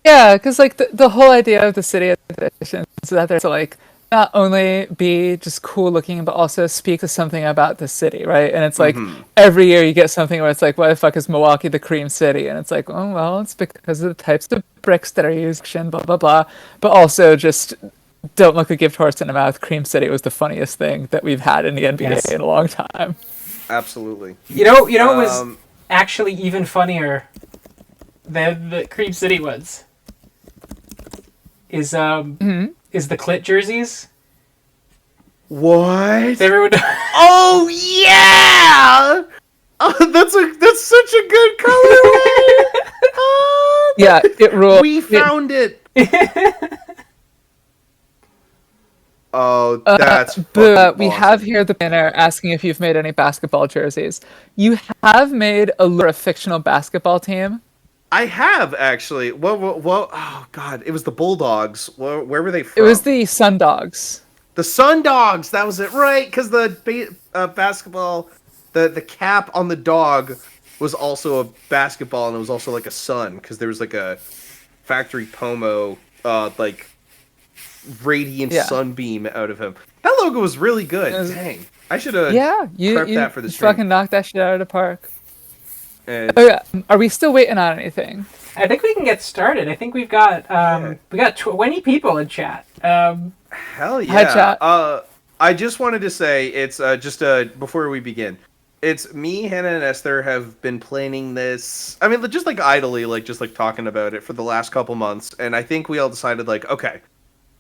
Yeah, because like the whole idea of the city edition is that there's like not only be just cool looking, but also speak to something about the city, right? And it's like Mm-hmm. every year you get something where it's like, why the fuck is Milwaukee the cream city? And it's like, oh well, it's because of the types of bricks that are used, and blah blah blah. But also just don't look a gift horse in the mouth. Cream City was the funniest thing that we've had in the NBA Yes. in a long time. Absolutely. You know what was Um, actually even funnier than the Cream City ones is the Clit jerseys. what? Everyone, Oh yeah! Oh, that's such a good colorway. Oh, Yeah, it ruled. we found it. Oh, that's fucking We awesome. have here the banner asking if you've made any basketball jerseys. You have made a lure a fictional basketball team. I have actually. Well, oh god, it was the Bulldogs. Where were they It from? was the Sun Dogs. The Sun Dogs. That was it, right? Because basketball, the cap on the dog was also a basketball, and it was also like a sun because there was like a factory Pomo, like radiant Yeah. sunbeam out of him. That logo was really good. It was- Dang, I should have Yeah, prepped you that for the stream. fucking knocked that shit out of the park. And Oh yeah, are we still waiting on anything? I think we can get started. I think we got 20 people in chat. hell yeah. Hi, chat. I just wanted to say it's before we begin. It's me, Hannah, and Esther have been planning this. I mean, just like idly, like just like talking about it for the last couple months, and I think we all decided like, okay,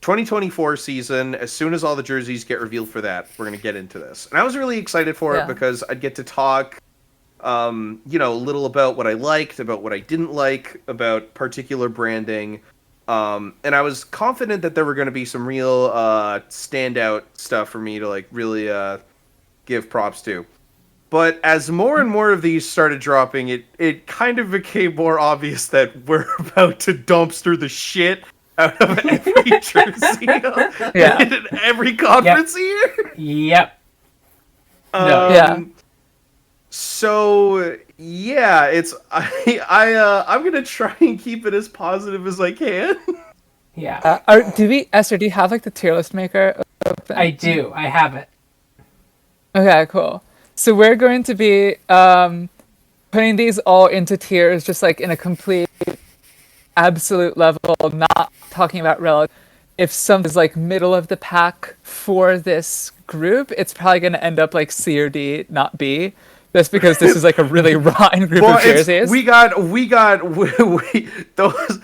2024 season. As soon as all the jerseys get revealed for that, we're gonna get into this. And I was really excited for Yeah. it because I'd get to talk, a little about what I liked, about what I didn't like, about particular branding. And I was confident that there were going to be some real standout stuff for me to like really give props to. But as more and more of these started dropping, it kind of became more obvious that we're about to dumpster the shit out of every jersey Yeah. in every conference year. Yep. Um, Yeah. So yeah, I'm gonna try and keep it as positive as I can. Yeah. Esther, do you have like the tier list maker open? I do. I have it. Okay, cool. So we're going to be putting these all into tiers, just like in a complete, absolute level, not talking about relative. If something's like middle of the pack for this group, it's probably going to end up like C or D, not B. That's because this is like a really rotten group of jerseys. We those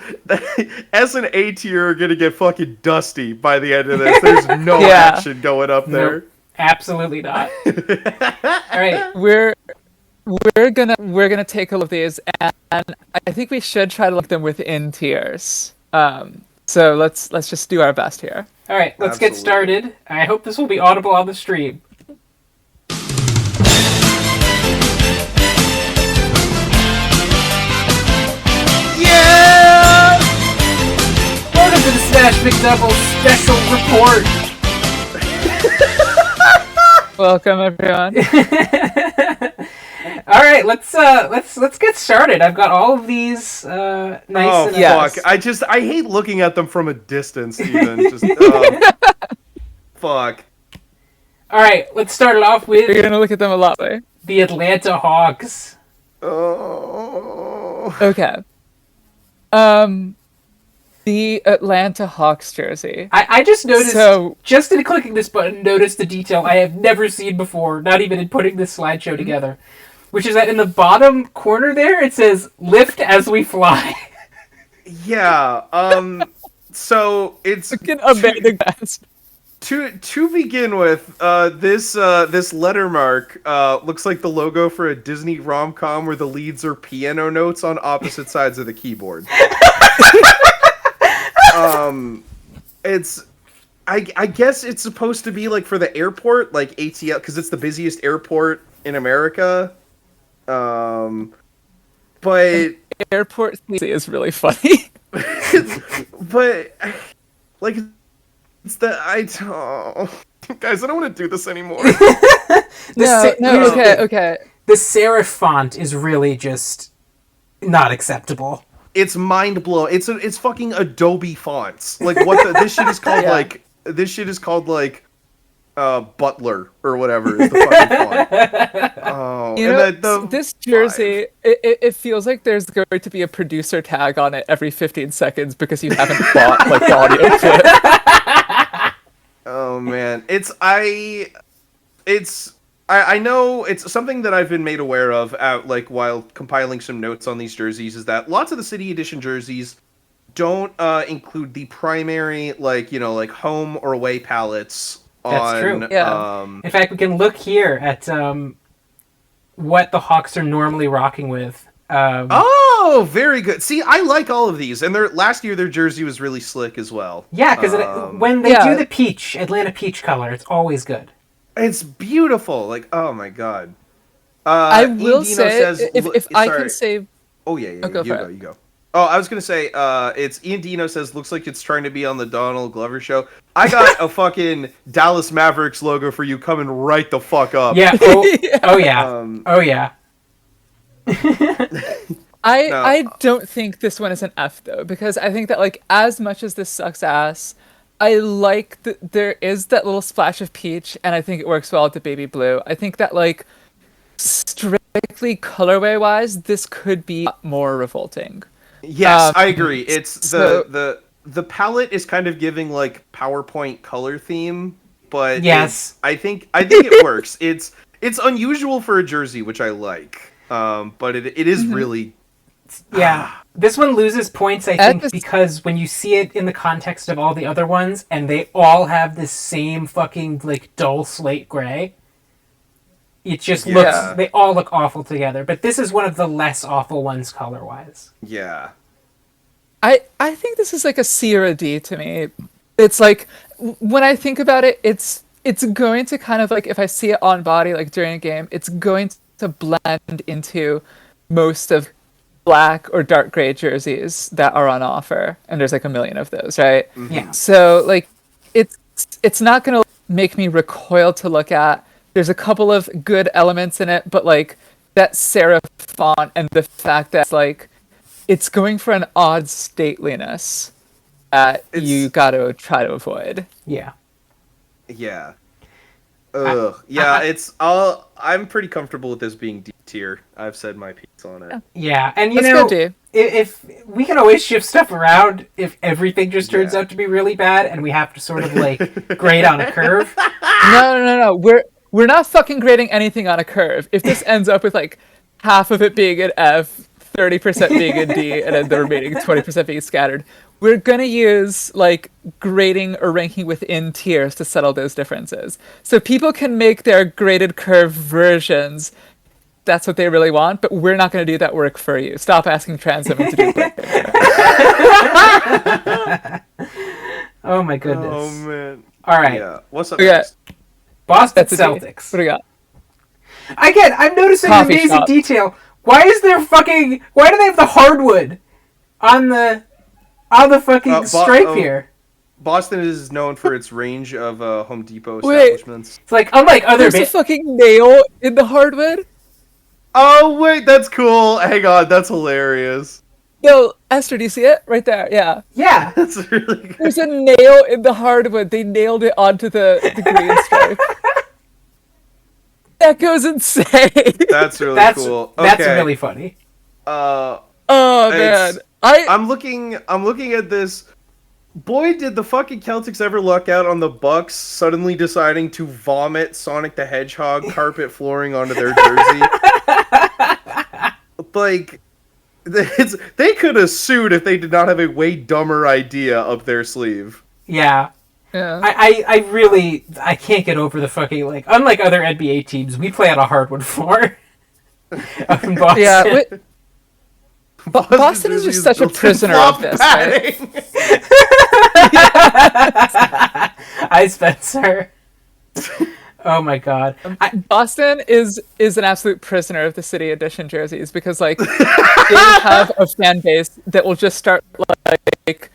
S and A tier are gonna get fucking dusty by the end of this. There's no Yeah. action going up there. Nope. Absolutely not. All right. We're gonna take all of these, and I think we should try to look them within tiers. So let's just do our best here. All right. Let's get Absolutely. started. I hope this will be audible on the stream. Yeah! Welcome to the Smash Mcdouble special report. Welcome everyone. All right, let's get started. I've got all of these nice. Oh and Yes. fuck! I hate looking at them from a distance. Even just fuck. All right, let's start it off We're with gonna look at them a lot. Way. the Atlanta Hawks. Oh. Okay. The Atlanta Hawks jersey. I just noticed, So- just in clicking this button, noticed a detail I have never seen before, not even in putting this slideshow together, which is that in the bottom corner there, it says, "Lift as we fly." Yeah. So it's Fucking amazing. to begin with. This letter mark looks like the logo for a Disney rom-com where the leads are piano notes on opposite sides of the keyboard. It's. I guess it's supposed to be like for the airport, like ATL, because it's the busiest airport in America. But Airport is really funny. but like it's the guys, I don't want to do this anymore. Okay. The serif font is really just not acceptable. it's mind blowing. It's fucking Adobe fonts. Like what this shit is called Butler or whatever is the fucking font. Oh, You and know, the this five. jersey, it feels like there's going to be a producer tag on it every 15 seconds because you haven't bought like the audio clip. Oh man, I know it's something that I've been made aware of like while compiling some notes on these jerseys is that lots of the City Edition jerseys don't include the primary like home or away palettes That's on true. Yeah. In fact, we can look here at what the Hawks are normally rocking with. Oh, very good. See, I like all of these, and last year their jersey was really slick as well. Yeah, because when they Yeah. do the peach, Atlanta peach color, it's always good. It's beautiful. Like, oh my god. I will Ian Dino say, says, if I sorry. can say, Oh yeah, oh, go for it. you go. Oh, I was gonna say, it's Ian Dino says looks like it's trying to be on the Donald Glover show. I got a fucking Dallas Mavericks logo for you coming right the fuck up. Yeah. Oh yeah. Oh yeah. I don't think this one is an F though, because I think that like as much as this sucks ass, I like that there is that little splash of peach, and I think it works well with the baby blue. I think that like strictly colorway wise, this could be more revolting. Yes, I agree. It's so- the palette is kind of giving like PowerPoint color theme, but Yes. I think it works. It's unusual for a jersey, which I like. But it is really Yeah. This one loses points, I At think, this- because when you see it in the context of all the other ones, and they all have this same fucking like dull slate gray, it just Yeah. looks. They all look awful together. But this is one of the less awful ones color wise. yeah. I think this is like a C or a D to me. It's like when I think about it, it's going to kind of like if I see it on body like during a game, it's going to blend into most of black or dark gray jerseys that are on offer, and there's like a million of those, right? Yeah. So like it's not going to make me recoil to look at. There's a couple of good elements in it, but like that serif font and the fact that like it's going for an odd stateliness that you got to try to avoid. Yeah. Yeah. Ugh. Yeah, I'm pretty comfortable with this being D tier. I've said my piece on it. Yeah, and Let's go, D. if we can always shift stuff around if everything just turns out to be really bad, and we have to sort of like grade on a curve. No. We're not fucking grading anything on a curve. If this ends up with like half of it being an F, 30% being a D, and then the remaining 20% being scattered, we're gonna use like grading or ranking within tiers to settle those differences. So people can make their graded curve versions. That's what they really want, but we're not gonna do that work for you. Stop asking trans women to do work. Oh my goodness! Oh man. All right, Yeah. What's up Okay. next? Boston That's a D. Celtics. What do you got? Again, I'm noticing an Coffee amazing shop. detail. Why do they have the hardwood on the fucking stripe here? Boston is known for its range of Home Depot Wait. establishments. It's like unlike other There's a fucking nail in the hardwood. Oh wait, that's cool. Hang on, that's hilarious. Yo, Esther, do you see it? Right there, yeah. yeah. That's really good. There's a nail in the hardwood. They nailed it onto the green stripe. That goes insane. That's really That's cool. that's Okay. really funny. Oh man. It's- I I'm looking at this. Boy, did the fucking Celtics ever luck out on the Bucks suddenly deciding to vomit Sonic the Hedgehog carpet flooring onto their jersey. Like, they could have sued if they did not have a way dumber idea up their sleeve. Yeah. yeah. I really I can't get over the fucking like unlike other NBA teams, we play on a hardwood floor. Up in Boston. Yeah, Boston is just such a prisoner of this, right? Hi, Spencer. Oh my god. Boston is an absolute prisoner of the City Edition jerseys because like they have a fan base that will just start like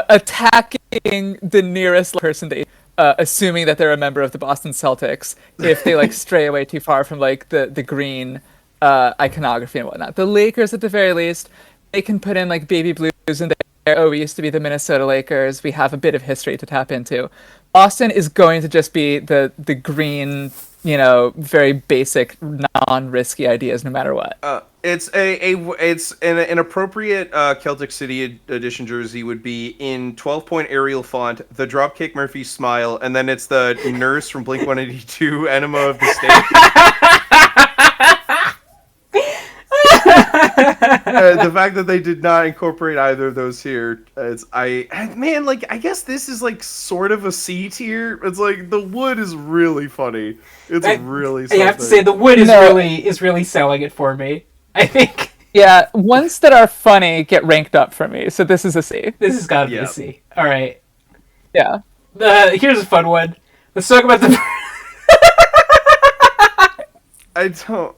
attacking the nearest person they assuming that they're a member of the Boston Celtics if they like stray away too far from like the green iconography and whatnot. The Lakers at the very least, they can put in like baby blues in there. Oh, we used to be the Minnesota Lakers. We have a bit of history to tap into. Boston is going to just be the green, very basic, non-risky ideas, no matter what. It's an appropriate Celtic City edition jersey would be in 12-point Arial font, the Dropkick Murphy smile, and then it's the nurse from Blink 182 enema of the state. The fact that they did not incorporate either of those here, I guess this is like sort of a C tier. It's like the wood is really funny. It's really something. I have to say the wood is really selling it for me. I think. Yeah, ones that are funny get ranked up for me, so this is a C. This has got to be a C. All right. Yeah. Here's a fun one. Let's talk about the. I don't.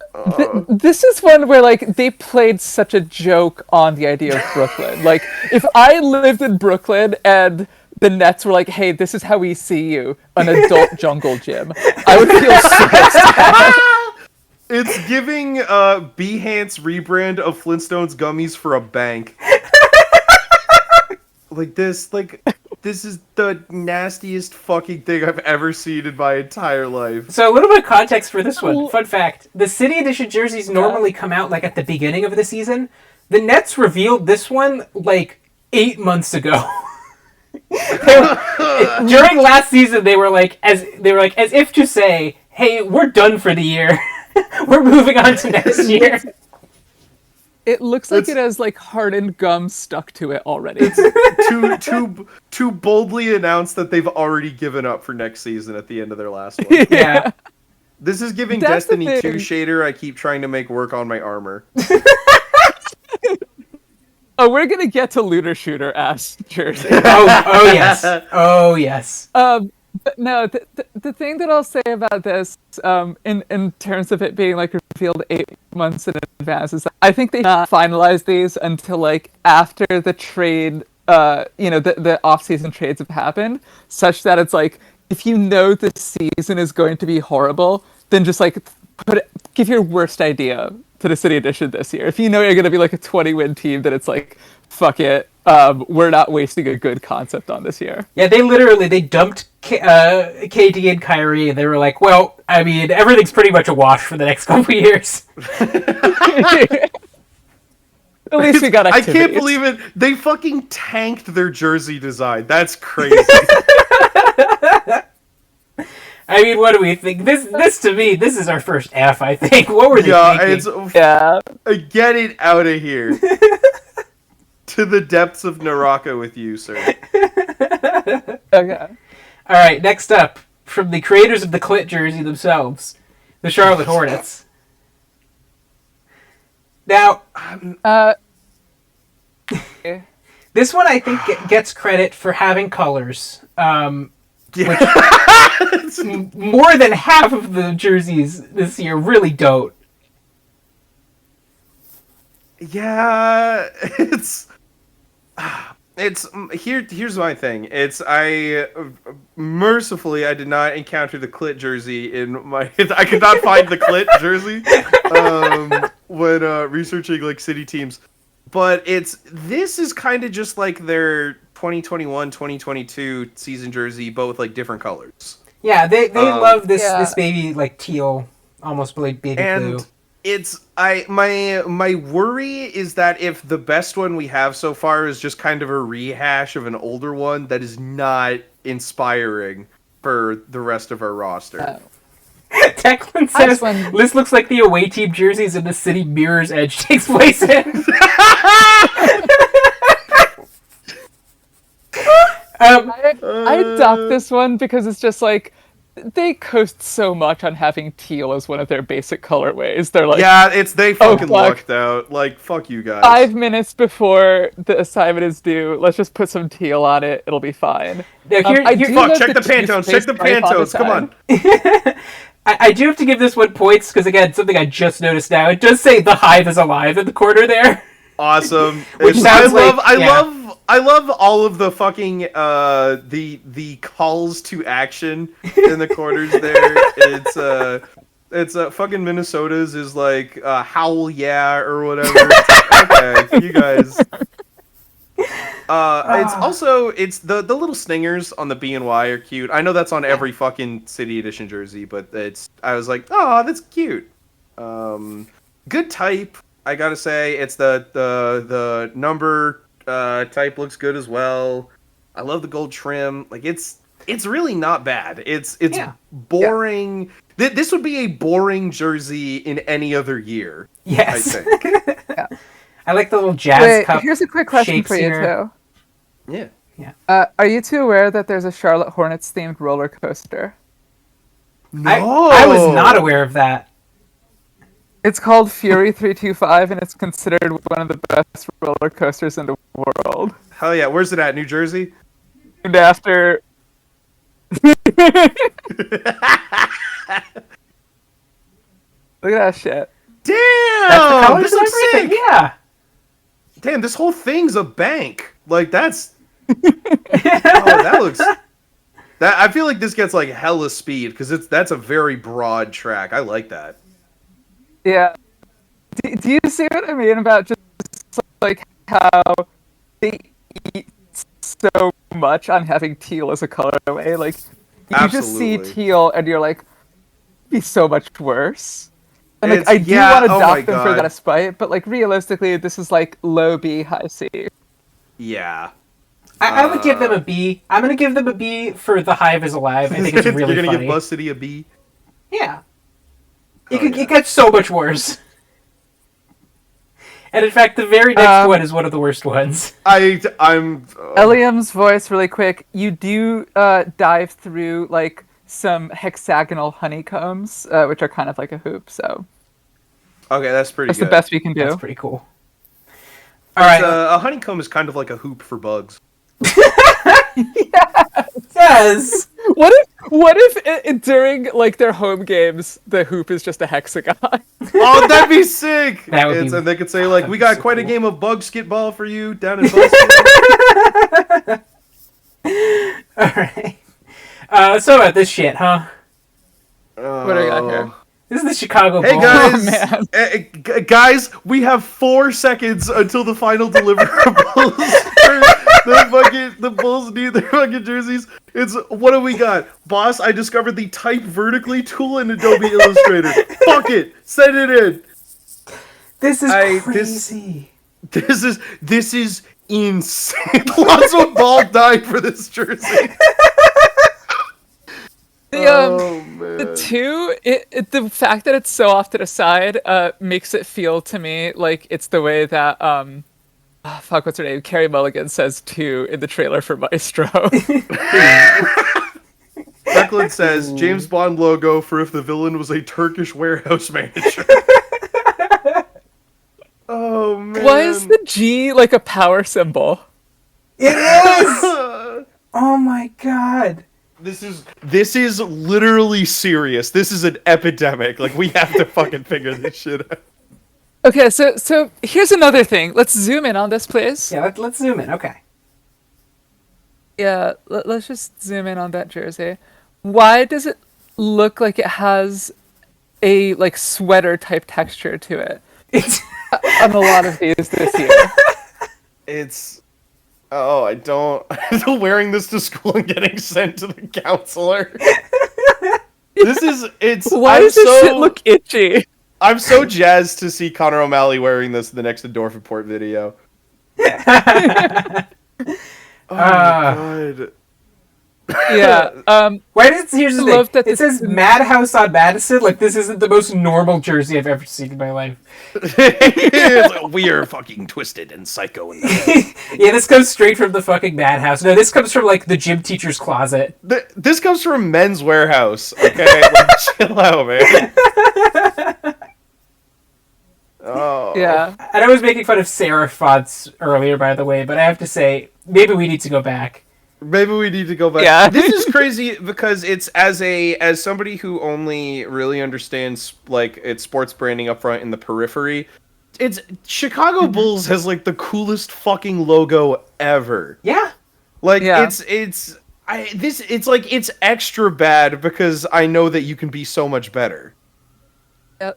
This is one where like they played such a joke on the idea of Brooklyn. Like if I lived in Brooklyn and the Nets were like, "Hey, this is how we see you, an adult jungle gym," I would feel so sad. It's giving Behance rebrand of Flintstones gummies for a bank. This is the nastiest fucking thing I've ever seen in my entire life. So a little bit of context for this one. Fun fact. The City Edition jerseys normally come out like at the beginning of the season. The Nets revealed this one like 8 months ago. During last season they were like as if to say, "Hey, we're done for the year. We're moving on to next year." It looks like it has like hardened gum stuck to it already. It's too boldly announced that they've already given up for next season at the end of their last one. Yeah. This is giving Destiny 2 shader I keep trying to make work on my armor. Oh, we're gonna get to looter shooter ass jersey. Oh yes. Oh yes. But no, the thing that I'll say about this, in terms of it being like revealed 8 months in advance, is that I think they not finalize these until like after the trade, the off-season trades have happened, such that it's like if you know the season is going to be horrible, then just like give your worst idea to the City Edition this year. If you know you're going to be like a 20-win team, then it's like fuck it. We're not wasting a good concept on this year. Yeah, they dumped KD and Kyrie. They were like, well, I mean, everything's pretty much a wash for the next couple years. At least we got activities. I can't believe it. They fucking tanked their jersey design. That's crazy. I mean, what do we think? This to me, this is our first F, I think. What were they thinking? Get it out of here. To the depths of Naraka with you, sir. Okay. All right, next up, from the creators of the Clit jersey themselves, the Charlotte Hornets. Now, this one I think gets credit for having colors. Which more than half of the jerseys this year really don't. Yeah, here's my thing. Mercifully I did not encounter the Clit jersey in my. I could not find the Clit jersey when researching like city teams, but this is kind of just like their 2021-2022 season jersey, but with like different colors. Yeah, they love this baby like teal, almost like baby blue. My worry is that if the best one we have so far is just kind of a rehash of an older one, that is not inspiring for the rest of our roster. Declan says this looks like the away team jerseys in the city Mirror's Edge takes place in. I adopt this one because it's just like they coast so much on having teal as one of their basic colorways. They're like, they fucking lucked out. Like, fuck you guys. 5 minutes before the assignment is due, let's just put some teal on it. It'll be fine. Check the Pantones. Check the Pantones. Come on. I do have to give this one points because again, something I just noticed now. It does say the hive is alive in the corner there. Awesome. Which sounds I love all of the fucking the calls to action in the corners there. It's fucking Minnesota's is like howl yeah or whatever. It's like, okay, you guys. It's also it's the little stingers on the B and Y are cute. I know that's on every fucking City Edition jersey, but I was like, oh, that's cute. Good type. I gotta say, it's the number type looks good as well. I love the gold trim. Like it's really not bad. It's boring. This would be a boring jersey in any other year. Yes. I think. Yeah. I like the little jazz Wait, cup. here's a quick question shapes for you here. too. Yeah. Are you two aware that there's a Charlotte Hornets themed roller coaster? No. I was not aware of that. It's called Fury 325, and it's considered one of the best roller coasters in the world. Hell yeah. Where's it at? New Jersey? And after... Look at that shit. Damn! That's the colors This and looks everything. sick! Yeah. Damn, this whole thing's a bank. Like, that's... that looks... I feel like this gets, like, hella speed, because that's a very broad track. I like that. Yeah. Do you see what I mean about just, like, how they eat so much on having teal as a colorway? Like, you just see Absolutely. teal, and you're like, it'd be so much worse. And, like, It's- I do yeah, want to oh dock my them for God. that spite, but, like, realistically, this is, like, low B, high C. Yeah. I would give them a B. I'm going to give them a B for The Hive is Alive. I think it's really You're gonna funny. give Buzz City a B? Yeah. Oh, It gets so much worse. And in fact, the very next one is one of the worst ones. I'm... Eliam's voice, really quick. You do dive through, like, some hexagonal honeycombs, which are kind of like a hoop, so Okay, that's pretty that's good. the best we can do. That's pretty cool. All right. A honeycomb is kind of like a hoop for bugs. Yes. What if during, like, their home games, the hoop is just a hexagon? Oh, that'd be sick! That would be- And they could say, like, that'd we be got so quite a cool. game of bug skitball for you down in Buzz City. All right. So about this shit, huh? What do we got here? This is the Chicago Hey Bulls. guys, man. Guys, we have 4 seconds until the final deliverables. The Bulls need their fucking jerseys. It's what do we got, boss? I discovered the type vertically tool in Adobe Illustrator. Fuck it, send it in. This is This crazy. this is insane. Lonzo Ball died for this jersey. The two, the fact that it's so off to the side makes it feel to me like it's the way that fuck, what's her name? Carrie Mulligan says two in the trailer for Maestro. Declan says James Bond logo for if the villain was a Turkish warehouse manager. Oh man. Why is the G like a power symbol? It is. Oh my god. This is literally serious. This is an epidemic. Like, we have to fucking figure this shit out. Okay, so here's another thing. Let's zoom in on this, please. Yeah, let's zoom in. Okay. Yeah, let's just zoom in on that jersey. Why does it look like it has a like sweater type texture to it It's on a lot of these this year? It's... Oh, I don't... wearing this to school and getting sent to the counselor. Why does this shit look itchy? I'm so jazzed to see Connor O'Malley wearing this in the next Endorphin Report video. Oh my god. Yeah. Why does here's the I love thing. that It this says is- Madhouse on Madison. Like this isn't the most normal jersey I've ever seen in my life. We are fucking twisted and psycho. In Yeah, this comes straight from the fucking Madhouse. No, this comes from like the gym teacher's closet. This comes from Men's Warehouse. Okay, like, chill out, man. Oh. Yeah. And I was making fun of serif fonts earlier, by the way, but I have to say, maybe we need to go back. Maybe we need to go back. Yeah. This is crazy because it's as somebody who only really understands like its sports branding up front in the periphery. It's Chicago Bulls has like the coolest fucking logo ever. Yeah. Like Yeah. it's like it's extra bad because I know that you can be so much better.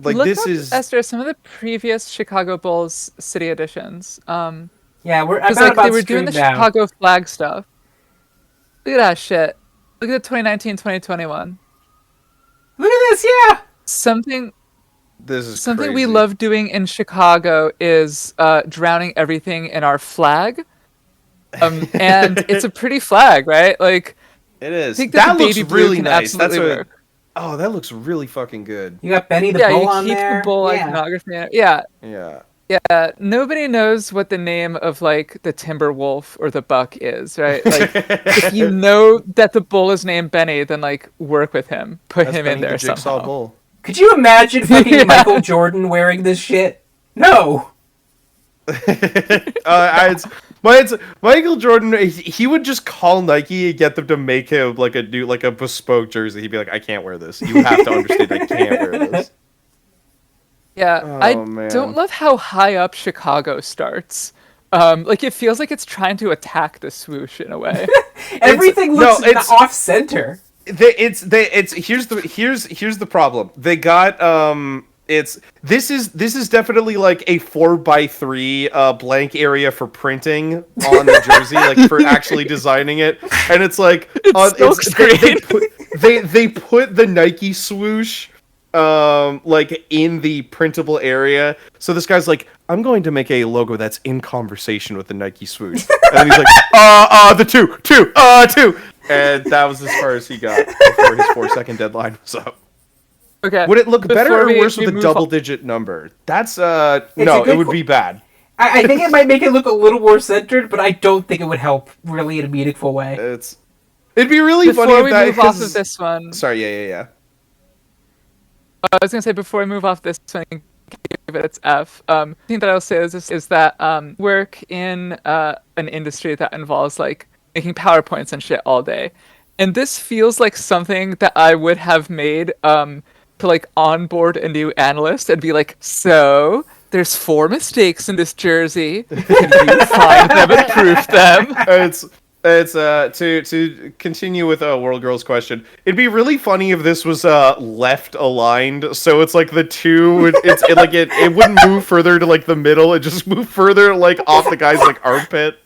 Like Look this up, is Esther, some of the previous Chicago Bulls city editions. Yeah, I'm Because not like they about were doing stream the now. Chicago flag stuff. Look at that shit. Look at the 2019, 2021. Look at this, yeah. Something this is something we crazy. love doing in Chicago is drowning everything in our flag. And it's a pretty flag, right? Like It I is. think that the That looks baby blue really can nice. That's absolutely a work. Oh, that looks really fucking good. You got Benny the Yeah, you Bull on keep the there. bull Yeah. iconography in it. Yeah, Yeah. yeah. Nobody knows what the name of like the timber wolf or the buck is, right? Like if you know that the bull is named Benny, then like work with him. Put That's him in Benny the there Jigsaw somehow. Bull. Could you imagine fucking Yeah. Michael Jordan wearing this shit? No. It's, Michael Jordan. He would just call Nike and get them to make him like a new, like a bespoke jersey. He'd be like, "I can't wear this. You have to understand. I can't wear this." Yeah, I Oh don't man. love how high up Chicago starts. Like it feels like it's trying to attack the swoosh in a way. Everything No, looks it's off center. it's here's the problem. They got this is definitely like a 4x3 blank area for printing on the jersey, like for actually designing it, and it's like It's silk they screen. put they put the Nike swoosh like in the printable area. So this guy's like, I'm going to make a logo that's in conversation with the Nike swoosh, and then he's like, the two, and that was as far as he got before his 4 second deadline was up. Okay. Would it look better Before or we- worse we with a move double on- digit number? That's a no, it good would be bad. I think it might make it look a little more centered, but I don't think it would help really in a meaningful way. It'd be really funny Before if we that move off of 'cause- this one, Sorry, yeah. I was gonna say before we move off this one, and give it its F. The thing that I'll say is that work in an industry that involves like making PowerPoints and shit all day, and this feels like something that I would have made to like onboard a new analyst and be like, so there's 4 mistakes in this jersey. Can you find them and proof them? It's to continue with World Girl's question. It'd be really funny if this was left aligned, so it's like the two would it wouldn't move further to like the middle, it just moved further like off the guy's like armpit.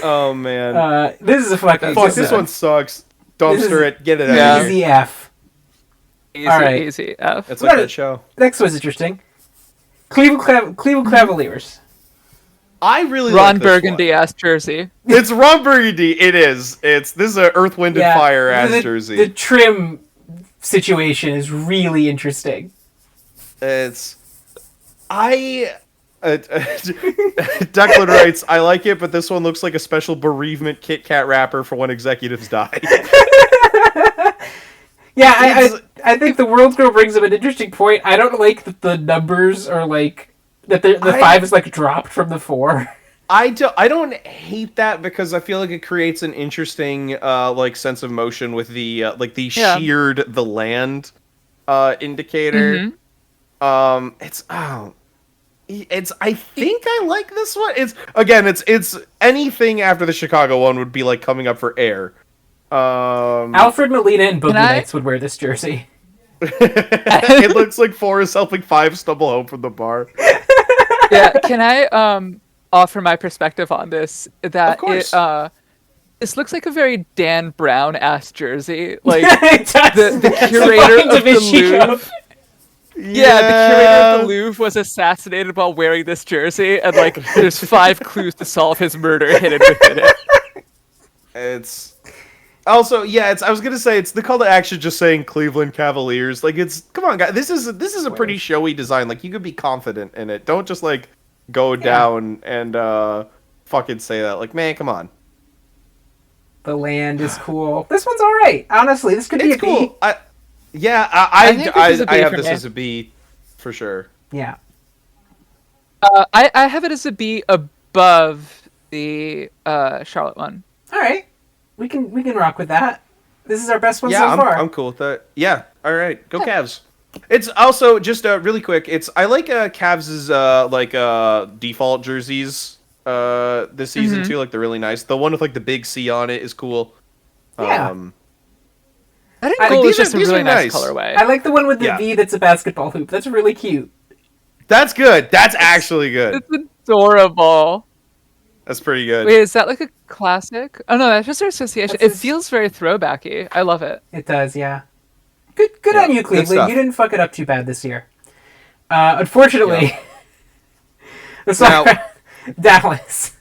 Oh man. This is a fucking Fuck, this one sucks. Dumpster it, get it out Yeah. of here. easy F. Easy, All right. easy F. It's like What? that show. Next one's interesting. Cleveland Cavaliers. I really Ron like this Burgundy one. ass jersey. It's Ron Burgundy. It is. This is a Earth, Wind, and Fire ass jersey. The trim situation is really interesting. It's Declan writes, I like it, but this one looks like a special bereavement Kit Kat wrapper for when executives die. Yeah, I think the World Girl brings up an interesting point. I don't like that the numbers are like that the 5 is like dropped from the 4. I don't hate that because I feel like it creates an interesting like sense of motion with the like the sheared the land indicator. It's I think I like this one. It's anything after the Chicago one would be like coming up for air. Alfred Molina and Boogie I- Nights would wear this jersey. It looks like 4 is helping 5 stumble home from the bar. Yeah, can I offer my perspective on this? That Of course. this looks like a very Dan Brown ass jersey. Like It does. the It's curator fucking of the Davishiko. Louvre. Yeah, the curator of the Louvre was assassinated while wearing this jersey, and like there's 5 clues to solve his murder hidden within it. It's also I was gonna say it's the call to action just saying Cleveland Cavaliers. Like come on guys, this is a pretty showy design. Like you could be confident in it. Don't just like go down and fucking say that. Like man, come on. The land is cool. This one's all right. Honestly, this could be It's a B. cool. I think this is a B have for this me. as a B for sure. Yeah. I have it as a B above the Charlotte one. All right. We can rock with that. This is our best one Yeah, so far. I'm cool with that. Yeah, all right, go Cavs. It's also just really quick. I like Cavs' default jerseys this season too. Like they're really nice. The one with like the big C on it is cool. Yeah. That in gold is just a these really are nice nice. colorway. I like the one with the Yeah. V that's a basketball hoop. That's really cute. That's good. That's actually good. It's adorable. That's pretty good. Wait, is that like a classic? Oh no, that's just our association. That's It just- feels very throwbacky. I love it. It does, yeah. Good Yeah, on you, good Cleveland. stuff. You didn't fuck it up too bad this year. Unfortunately, the Now- Dallas.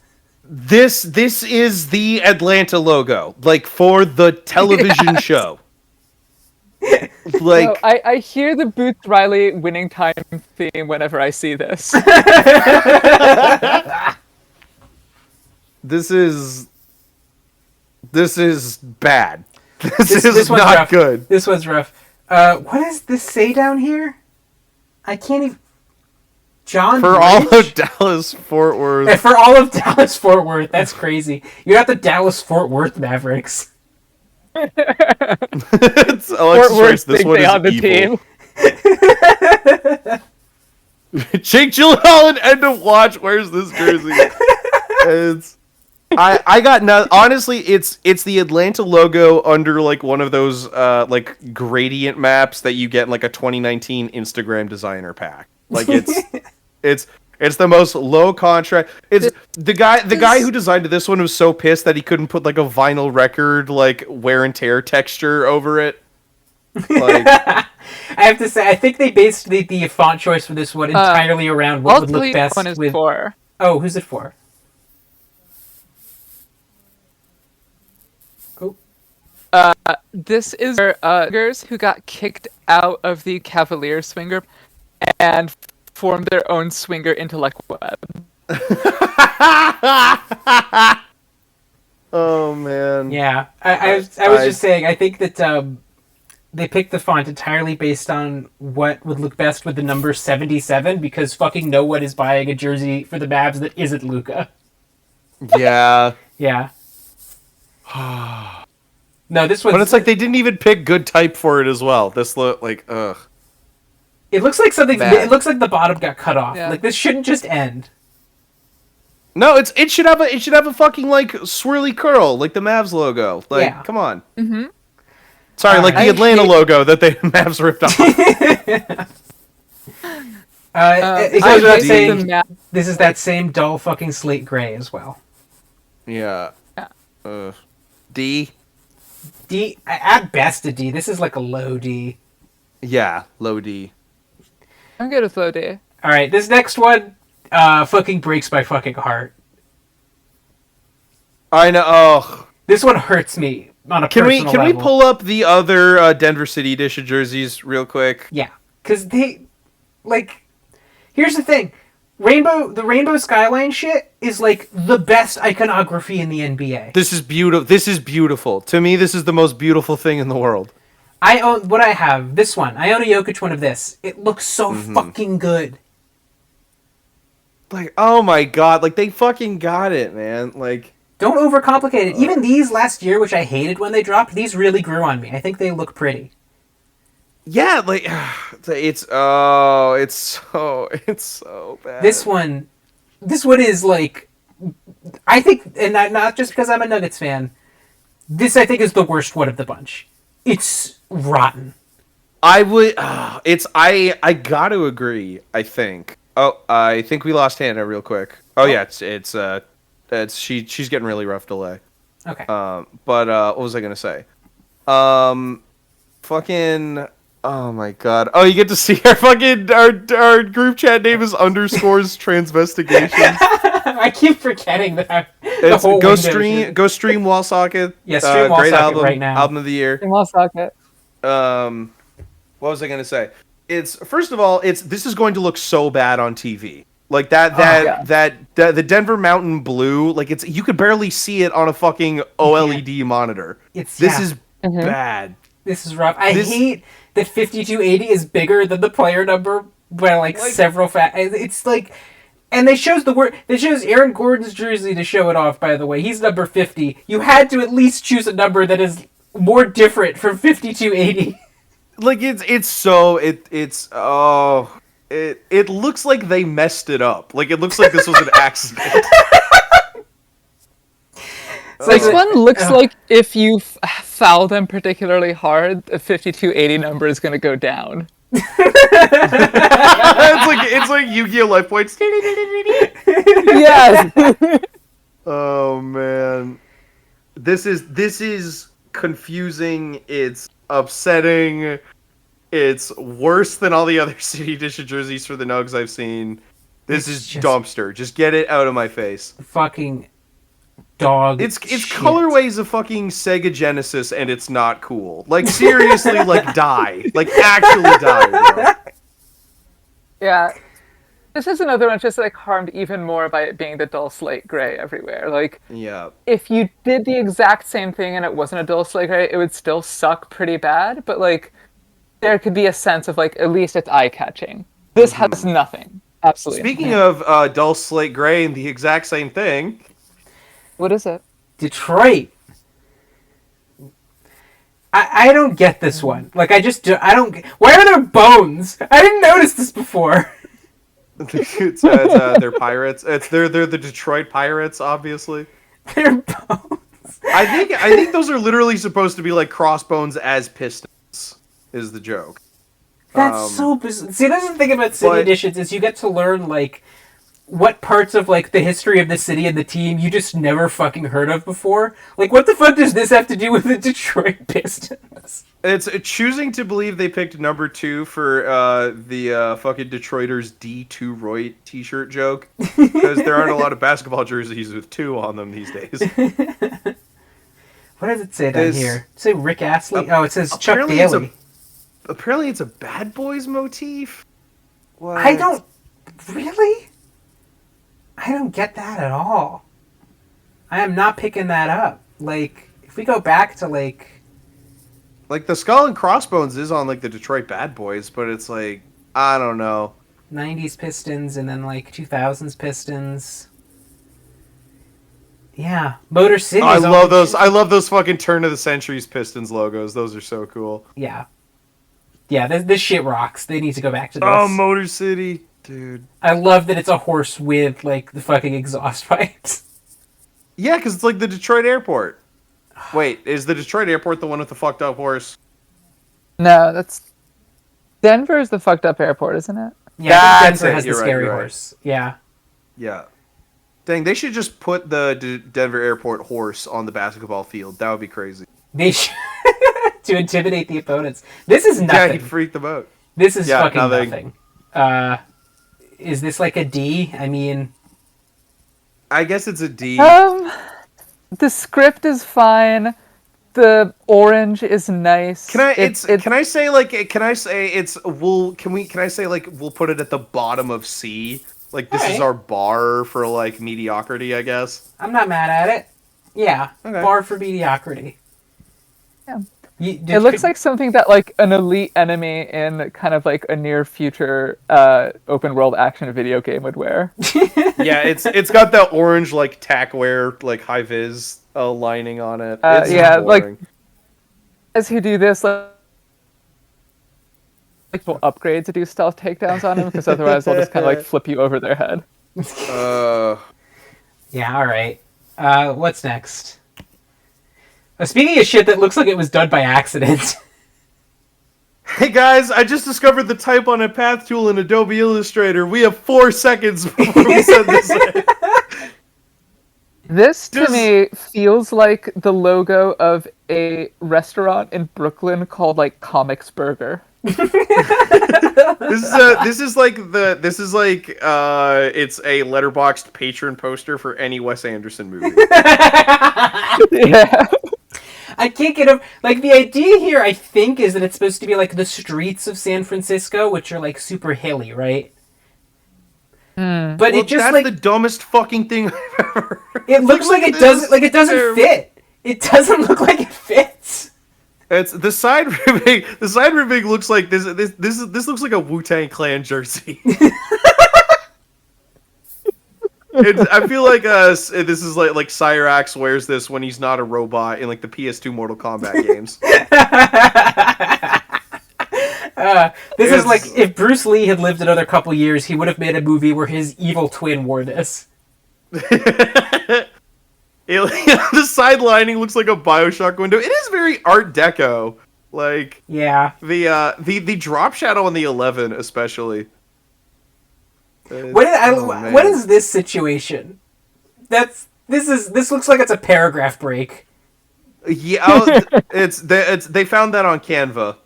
This is the Atlanta logo, like for the television show. Like No, I hear the Boots Riley winning time theme whenever I see this. this is bad. This is one's not rough. good. This one's rough. What does this say down here? I can't even. John For all Bridge? of Dallas Fort And Worth. for all of Dallas Fort Worth, that's crazy. You're not the Dallas Fort Worth Mavericks. It's Fort Alexis Worth Rice, this think one they is on the evil. team. Jake Gyllenhaal and End of Watch. Where's this jersey? I got no. Honestly, it's the Atlanta logo under like one of those like gradient maps that you get in like a 2019 Instagram designer pack. Like it's the most low contrast. It's the guy who designed this one was so pissed that he couldn't put like a vinyl record like wear and tear texture over it. Like I have to say, I think they based the font choice for this one entirely around what I'll would tell look you best what one is with. for. Oh, who's it for? Oh, This is for swingers who got kicked out of the Cavalier swinger and formed their own swinger intellect web. oh man. yeah. I was just saying. I think that they picked the font entirely based on what would look best with the number 77 because fucking no one is buying a jersey for the Mavs that isn't Luka. Yeah. Yeah. No, this one. But it's like they didn't even pick good type for it as well. This look like ugh. It looks like something. Bad. It looks like the bottom got cut off. Yeah. Like this shouldn't just end. No, it should have a fucking like swirly curl like the Mavs logo. Like Yeah. come on. Mm-hmm. Sorry, like the I Atlanta hate- logo that the Mavs ripped off. It I goes without hate saying, the map. this is that same dull fucking slate gray as well. yeah. Yeah. D. D, at best a D. This is like a low D. Yeah, low D. I'm good with low D. All right, this next one fucking breaks my fucking heart. I know. Oh. This one hurts me on a Can we personal level. pull up the other Denver City edition jerseys real quick? Yeah, because they, like, here's the thing. The Rainbow Skyline shit is like the best iconography in the NBA. This is beautiful. This is beautiful. To me, this is the most beautiful thing in the world. I own what I have. This one. I own a Jokic one of this. It looks so fucking good. Like, oh my god, like they fucking got it, man. Like, Don't overcomplicate it. Even these last year, which I hated when they dropped, these really grew on me. I think they look pretty. yeah, like it's so bad. This one is like, I think, and not just because I'm a Nuggets fan. This I think is the worst one of the bunch. It's rotten. I would. I got to agree. I think. Oh, I think we lost Hannah real quick. Oh yeah, she's getting really rough delay. Okay. But what was I gonna say? Fucking. Oh my god. Oh, you get to see our group chat name is underscores transvestigations. I keep forgetting that. It's whole go window shit. stream Wall Socket. Yeah, stream Wall great Socket album, right now. album of the year. In Wall Socket. What was I gonna say? It's first of all, this is going to look so bad on TV. Like the Denver Mountain Blue, like you could barely see it on a fucking OLED monitor. This is bad. This is rough. I hate that 5280 is bigger than the player number by like several It's like, and they shows Aaron Gordon's jersey to show it off. By the way, he's number 50. You had to at least choose a number that is more different from 5280. Like it looks like they messed it up. Like it looks like this was an accident. So like This one looks like if you foul them particularly hard, the 5280 number is going to go down. It's like Yu-Gi-Oh! Life points. Yes. Oh man, this is confusing. It's upsetting. It's worse than all the other City Edition jerseys for the Nugs I've seen. This is just dumpster. Just get it out of my face. Fucking dog. It's shit. colorways of fucking Sega Genesis, and it's not cool. Like seriously, like die. Like actually die, bro. Yeah. This is another one just like harmed even more by it being the dull slate gray everywhere. Like, Yeah. if you did the exact same thing and it wasn't a dull slate gray, it would still suck pretty bad. But like, there could be a sense of like at least it's eye catching. This has nothing. Absolutely. Speaking of dull slate gray and the exact same thing. What is it? Detroit. I don't get this one. Like, I don't. Why are there bones? I didn't notice this before. It's they're pirates. They're the Detroit Pirates, obviously. They're bones. I think those are literally supposed to be like crossbones as pistons. Is the joke? That's so bizarre. See, that's the thing about City Editions is you get to learn like what parts of like the history of the city and the team you just never fucking heard of before. Like, what the fuck does this have to do with the Detroit Pistons? It's choosing to believe they picked number 2 for the fucking Detroiters D2 Roy t-shirt joke, because there aren't a lot of basketball jerseys with 2 on them these days. What does it say down here? Does it say Rick Astley? Oh, it says Chuck Daly. Apparently it's a Bad Boys motif. What? I don't get that at all. I am not picking that up. Like, if we go back to like the Skull and Crossbones is on like the Detroit Bad Boys, but it's like, I don't know. 90s Pistons and then like 2000s Pistons. Yeah, Motor City. I love those. I love those fucking turn of the centuries Pistons logos. Those are so cool. Yeah. Yeah, this shit rocks. They need to go back to this. Oh, Motor City, dude. I love that it's a horse with like the fucking exhaust pipes. Yeah, because it's like the Detroit airport. Wait, is the Detroit airport the one with the fucked up horse? No, that's Denver is the fucked up airport, isn't it? Yeah, That's Denver it. has the You're right, scary you're right. horse. Yeah. Yeah. Dang, they should just put the Denver airport horse on the basketball field. That would be crazy. They should to intimidate the opponents. This is Yeah, nothing. he'd freak them out. This is Yeah, fucking nothing. nothing. Is this like a D? I mean, I guess it's a D. Oh. The script is fine. The orange is nice. Can I say we'll put it at the bottom of C? Like this is Alright. our bar for like mediocrity, I guess. I'm not mad at it. Yeah, Okay. bar for mediocrity. Yeah. It looks like something that like an elite enemy in kind of like a near future open world action video game would wear. Yeah, it's got that orange like tackwear like high vis lining on it. It's yeah, boring. like as who do this like will upgrade to do stealth takedowns on him because otherwise they'll just kind of like flip you over their head. Yeah, all right. What's next? Speaking of shit that looks like it was done by accident. Hey guys, I just discovered the type on a path tool in Adobe Illustrator. We have 4 seconds before we send this in. This to me feels like the logo of a restaurant in Brooklyn called like Comics Burger. This is like it's a letterboxed patron poster for any Wes Anderson movie. Yeah. I can't get over... Like, the idea here, I think, is that it's supposed to be, like, the streets of San Francisco, which are, like, super hilly, right? But Well, it just, that's like... the dumbest fucking thing I've ever... It looks like it doesn't... Like, it doesn't fit. It doesn't look like it fits. It's the side ribbing. The side ribbing looks like this looks like a Wu-Tang Clan jersey. I feel like this is like Cyrax wears this when he's not a robot in like the PS2 Mortal Kombat games. This is like if Bruce Lee had lived another couple years, he would have made a movie where his evil twin wore this. The side lining looks like a BioShock window. It is very Art Deco. Like Yeah. the drop shadow on the 11 especially. What is this situation? This looks like it's a paragraph break. Yeah, they found that on Canva.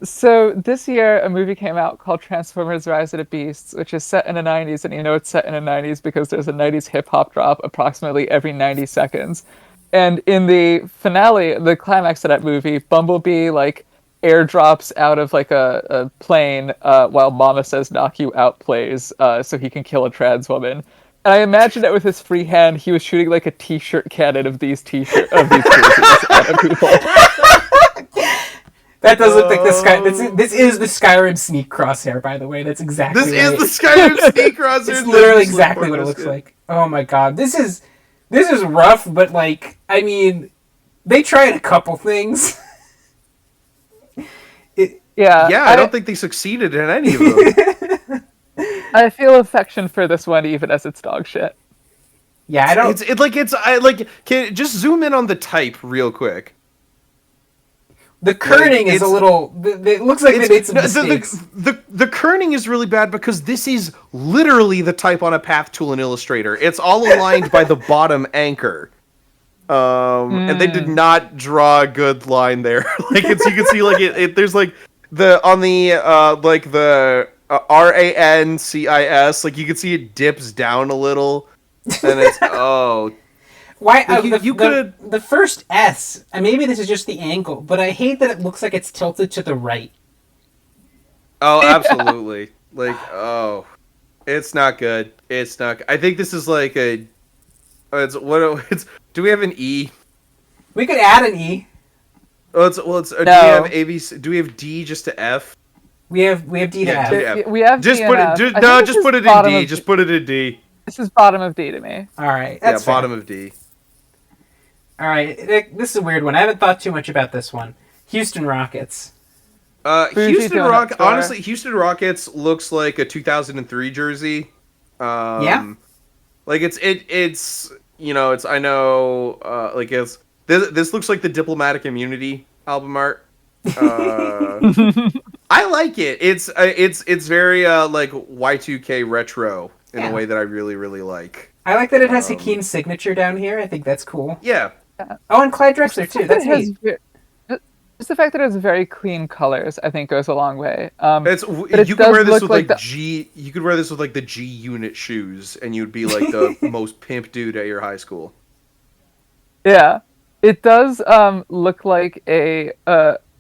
So this year, a movie came out called Transformers: Rise of the Beasts, which is set in the 90s, and you know it's set in the 90s because there's a 90s hip-hop drop approximately every 90 seconds. And in the finale, the climax of that movie, Bumblebee, like, airdrops out of, like, a plane while Mama Says Knock You Out plays so he can kill a trans woman. And I imagine that with his free hand, he was shooting, like, a t-shirt cannon of these jerseys at people. That does look like the Sky. This is the Skyrim sneak crosshair, by the way. That's exactly. This is the Skyrim sneak crosshair. It's literally exactly what it looks like. Oh my god, this is rough, but like, I mean, they tried a couple things. I don't think they succeeded in any of them. I feel affection for this one, even as it's dog shit. Yeah, I don't. Can just zoom in on the type real quick. The kerning is a little. It looks like they made some mistakes. The kerning is really bad because this is literally the type on a path tool in Illustrator. It's all aligned by the bottom anchor. And they did not draw a good line there. Like you can see like there's like the on the like the RANCIS, like you can see it dips down a little, and it's Why like you could the first S? Maybe this is just the angle, but I hate that it looks like it's tilted to the right. Oh, absolutely! Like it's not good. It's not. I think this is like a. It's. Do we have an E? We could add an E. No. Do we have ABC? Do we have D just to F? We have D to F. We have just D put and it. F. No, just put it in D. Just put it in D. This is bottom of D to me. All right. That's bottom of D. All right. This is a weird one. I haven't thought too much about this one. Houston Rockets. Houston Rockets. Honestly, Houston Rockets looks like a 2003 jersey. Yeah. Like it's I know like it's this looks like the Diplomatic Immunity album art. I like it. It's very like Y2K retro in a way that I really really like. I like that it has Hakeem's signature down here. I think that's cool. Yeah. Oh, and Clyde Drexler too. That's neat. Just the fact that it has very clean colors, I think, goes a long way. You could wear this with like G. You could wear this with like the G Unit shoes, and you'd be like the most pimp dude at your high school. Yeah, it does look like a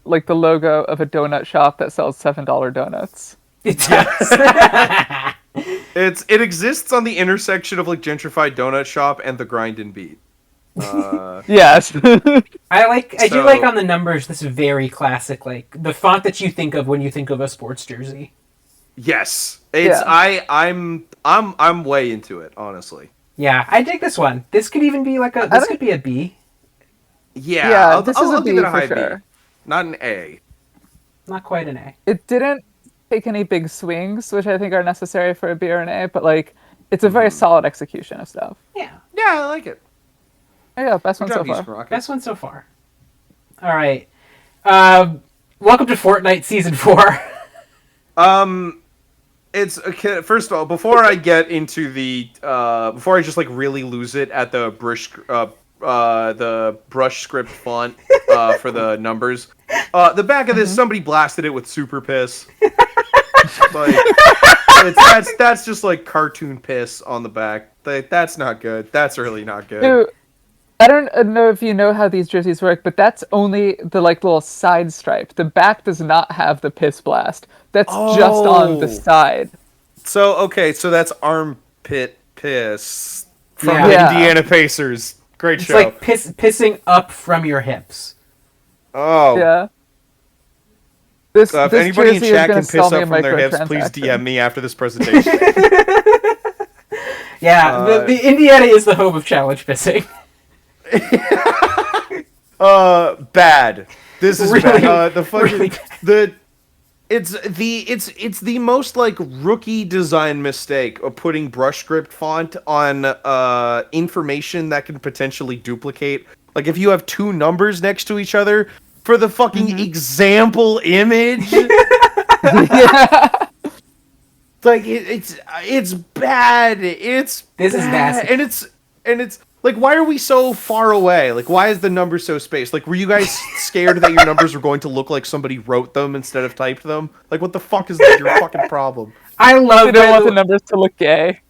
like the logo of a donut shop that sells $7 donuts. It does. It exists on the intersection of like gentrified donut shop and the grind and beat. Yes. I do like on the numbers this very classic, like the font that you think of when you think of a sports jersey. Yes. I'm way into it, honestly. Yeah, I dig this one. This could even be like this could be a B. Yeah, this is a B give it a for high sure. B. Not an A. Not quite an A. It didn't take any big swings, which I think are necessary for a B or an A, but like it's a very solid execution of stuff. Yeah. Yeah, I like it. Yeah, best one so far. Best one so far. All right. Welcome to Fortnite Season 4. It's okay, first of all, before I get into the before I just like really lose it at the brush script font for the numbers, the back of this somebody blasted it with super piss. Like that's just like cartoon piss on the back. That's not good. That's really not good. Dude, I don't know if you know how these jerseys work, but that's only the like little side stripe. The back does not have the piss blast. That's just on the side. So that's armpit piss from the Indiana Pacers. Great show. It's like pissing up from your hips. Oh. Yeah. If anybody in chat can piss up from their hips, please DM me after this presentation. Yeah, the Indiana is the home of challenge pissing. Bad. This is really, bad. The fucking really bad. It's the most like rookie design mistake of putting brush script font on information that can potentially duplicate. Like if you have two numbers next to each other for the fucking example image. Yeah. Like it's bad. It's This is bad. nasty. And it's like, why are we so far away? Like, why is the number so spaced? Like, were you guys scared that your numbers were going to look like somebody wrote them instead of typed them? Like, what the fuck is your fucking problem? I love They don't want the numbers to look gay.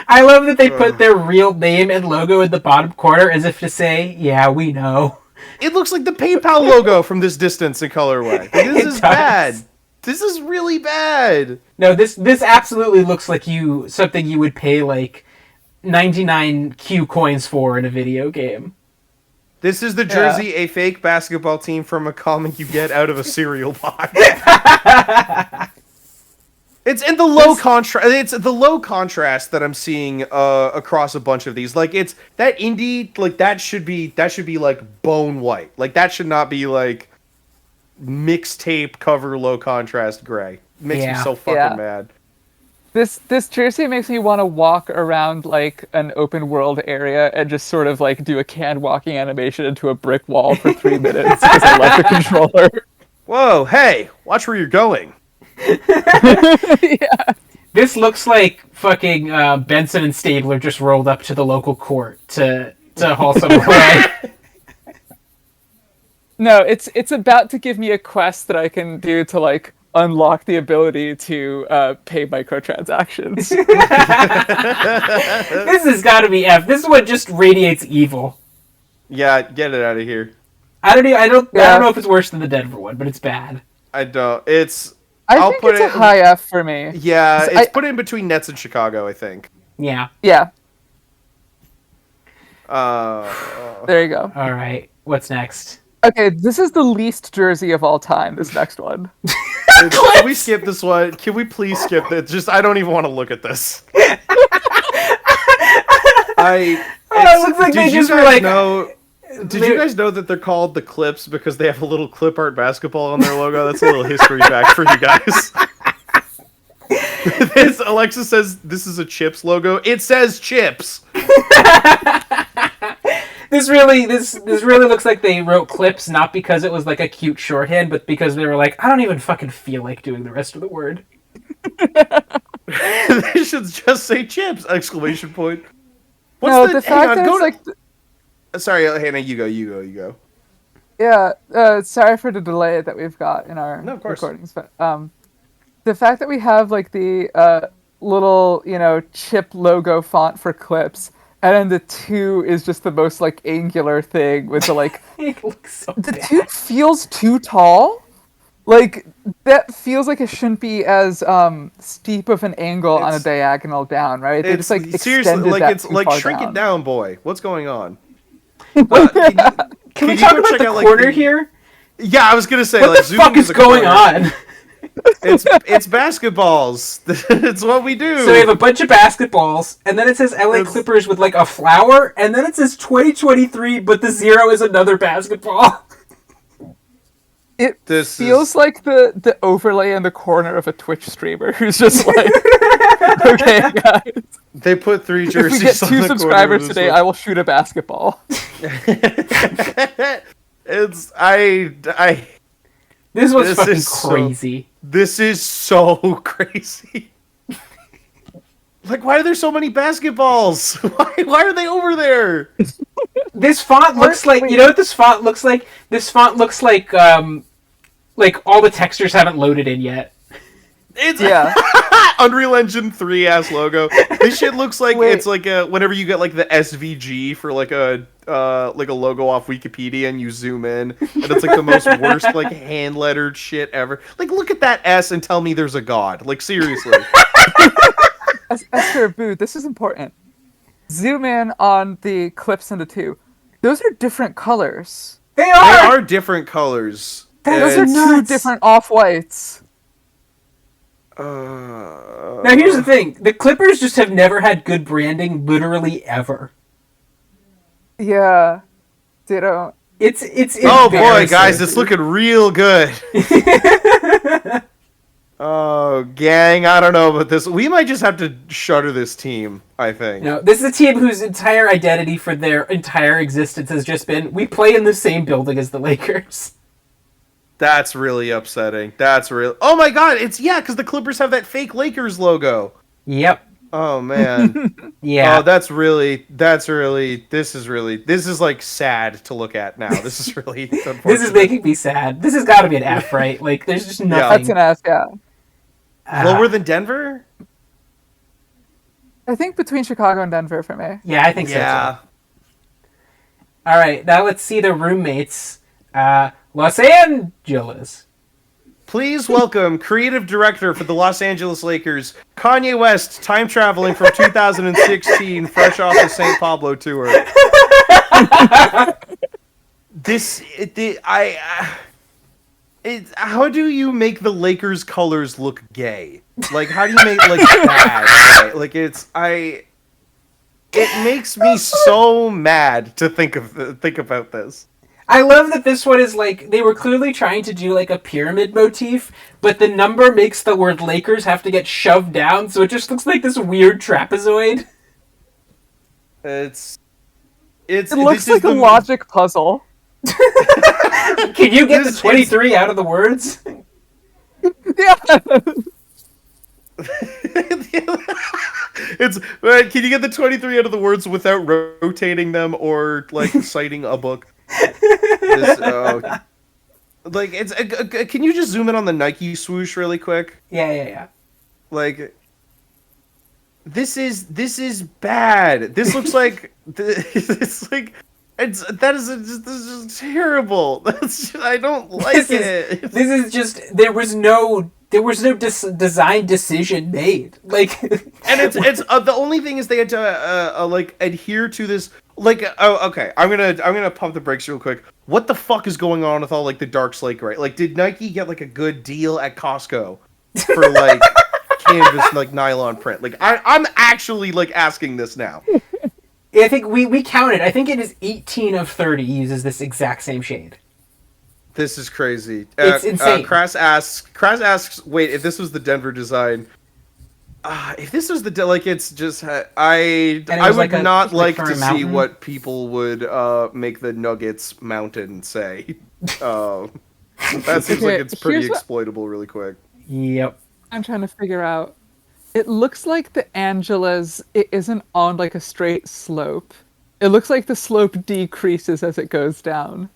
I love that they put their real name and logo in the bottom corner as if to say, "Yeah, we know." It looks like the PayPal logo from this distance in colorway. Like, this is bad. This is really bad. No, this absolutely looks like something you would pay like 99 Q coins for in a video game. This is the jersey a fake basketball team from a comic you get out of a cereal box. It's in the low contrast. It's the low contrast that I'm seeing across a bunch of these. Like it's that indie, like that should be like bone white. Like that should not be like mixtape cover low contrast gray. Makes me so fucking mad. This jersey makes me want to walk around like an open world area and just sort of like do a canned walking animation into a brick wall for 3 minutes because I love the controller. Whoa, hey, watch where you're going. Yeah. This looks like fucking Benson and Stabler just rolled up to the local court to haul someone away. No, it's about to give me a quest that I can do to like unlock the ability to pay microtransactions. This has got to be F. This is what just radiates evil. Yeah, get it out of here. I don't know if it's worse than the Denver one, but it's bad. I don't. It's. I think it's a high F for me. Yeah, it's put in between Nets and Chicago, I think. Yeah. Yeah. There you go. All right. What's next? Okay, this is the least jersey of all time. This next one. Can we skip this one? Can we please skip it? Just I don't even want to look at this. It looks like they just were like. Did you guys know that they're called the Clips because they have a little clip art basketball on their logo? That's a little history fact for you guys. Alexa says this is a Chips logo. It says Chips. This really looks like they wrote Clips not because it was like a cute shorthand, but because they were like, I don't even fucking feel like doing the rest of the word. They should just say Chips! Exclamation point. What's the fact that it's like. Sorry, Hannah, you go. Yeah, sorry for the delay that we've got in our recordings, but the fact that we have like the little, chip logo font for Clips, and then the 2 is just the most like angular thing with the like. It looks so the bad. 2 feels too tall. Like that feels like it shouldn't be as steep of an angle on a diagonal down, right? They just like seriously like that it's like shrink down. it down, boy. What's going on? Can we talk about the corner here? Yeah, I was gonna say. What the fuck is going on? It's basketballs. It's what we do. So we have a bunch of basketballs, and then it says LA Clippers with like a flower, and then it says 2023, but the 0 is another basketball. It feels like the overlay in the corner of a Twitch streamer who's just like, okay, guys. They put 3 jerseys. If we get 2 subscribers today, I will shoot a basketball. This was fucking crazy. This is so crazy. Like, why are there so many basketballs? Why are they over there? This font looks like, you know what this font looks like? This font looks like all the textures haven't loaded in yet. It's Unreal Engine 3 ass logo. This shit looks like it's like whenever you get like the SVG for like a logo off Wikipedia and you zoom in and it's like the most worst like hand lettered shit ever. Like look at that S and tell me there's a god. Like seriously. Esther, Boo, this is important. Zoom in on the Clips in the 2. Those are different colors. They are different colors. Those are 2 different off-whites. Now here's the thing. The Clippers just have never had good branding literally ever. Yeah. They don't. It's Oh boy, embarrassing. guys, it's looking real good. Oh, gang, I don't know about this. We might just have to shutter this team, I think. No, this is a team whose entire identity for their entire existence has just been, we play in the same building as the Lakers. That's really upsetting. That's real. Oh my god, because the Clippers have that fake Lakers logo. Yep. Oh man. Yeah. Oh, this is like sad to look at now. This is really unfortunate. This is making me sad. This has got to be an F, right? Like, there's just nothing. That's an F, yeah. Lower than Denver? I think between Chicago and Denver for me. Yeah, I think so. Yeah. Too. All right, now let's see the roommates. Los Angeles. Please welcome creative director for the Los Angeles Lakers, Kanye West, time traveling from 2016, fresh off the St. Pablo tour. How do you make the Lakers colors look gay? Like, how do you make like bad? Like, it makes me so mad to think about this. I love that this one is like, they were clearly trying to do like a pyramid motif, but the number makes the word Lakers have to get shoved down, so it just looks like this weird trapezoid. It looks like a logic puzzle. Can you get the 23 out of the words? Yeah. Can you get the 23 out of the words without rotating them or like citing a book? Can you just zoom in on the Nike swoosh really quick? Yeah. Like, this is bad. This looks like this is terrible. I don't like it. This is just, there was no design decision made. Like, and it's the only thing is they had to like adhere to this. Like, oh, okay, I'm gonna pump the brakes real quick. What the fuck is going on with all like the dark slate gray? Like, did Nike get like a good deal at Costco for like canvas like nylon print? Like, I'm actually like asking this now. I think we counted. I think it is 18 of 30 uses this exact same shade. This is crazy. It's insane. Crass asks, wait, if this was the Denver design, if this was it's just I would like not like to mountain. see what people would make the Nuggets mountain say. That seems like it's pretty exploitable really quick. Yep. I'm trying to figure out. It looks like the Angeles, it isn't on like a straight slope. It looks like the slope decreases as it goes down.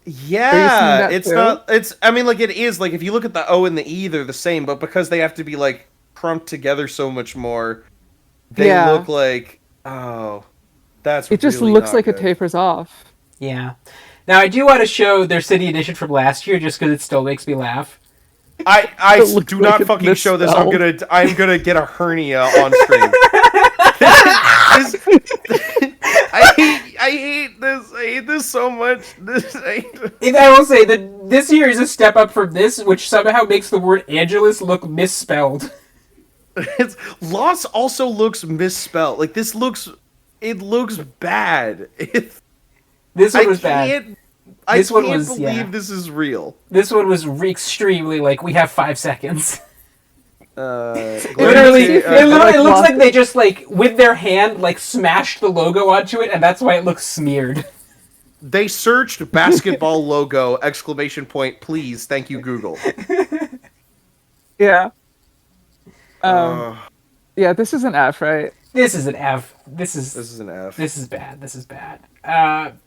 Yeah, it's too? Not. It's. I mean, like it is. Like if you look at the O and the E, they're the same, but because they have to be like crumped together so much more, they look like. Oh, that's. It just really looks like good. it tapers off. Yeah. Now I do want to show their city edition from last year, just because it still makes me laugh. I do not fucking show this. I'm gonna get a hernia on stream. I hate this. I hate this so much. I will say that this year is a step up from this, which somehow makes the word Angeles look misspelled. Loss also looks misspelled. Like this looks, it looks bad. This one was bad. I can't believe this is real. This one was extremely like, we have 5 seconds. Literally, it looks like they just like with their hand like smashed the logo onto it, and that's why it looks smeared. They searched basketball logo ! Please, thank you, Google. Yeah. Yeah, this is an F, right? This is an F. This is an F. This is bad. This is bad.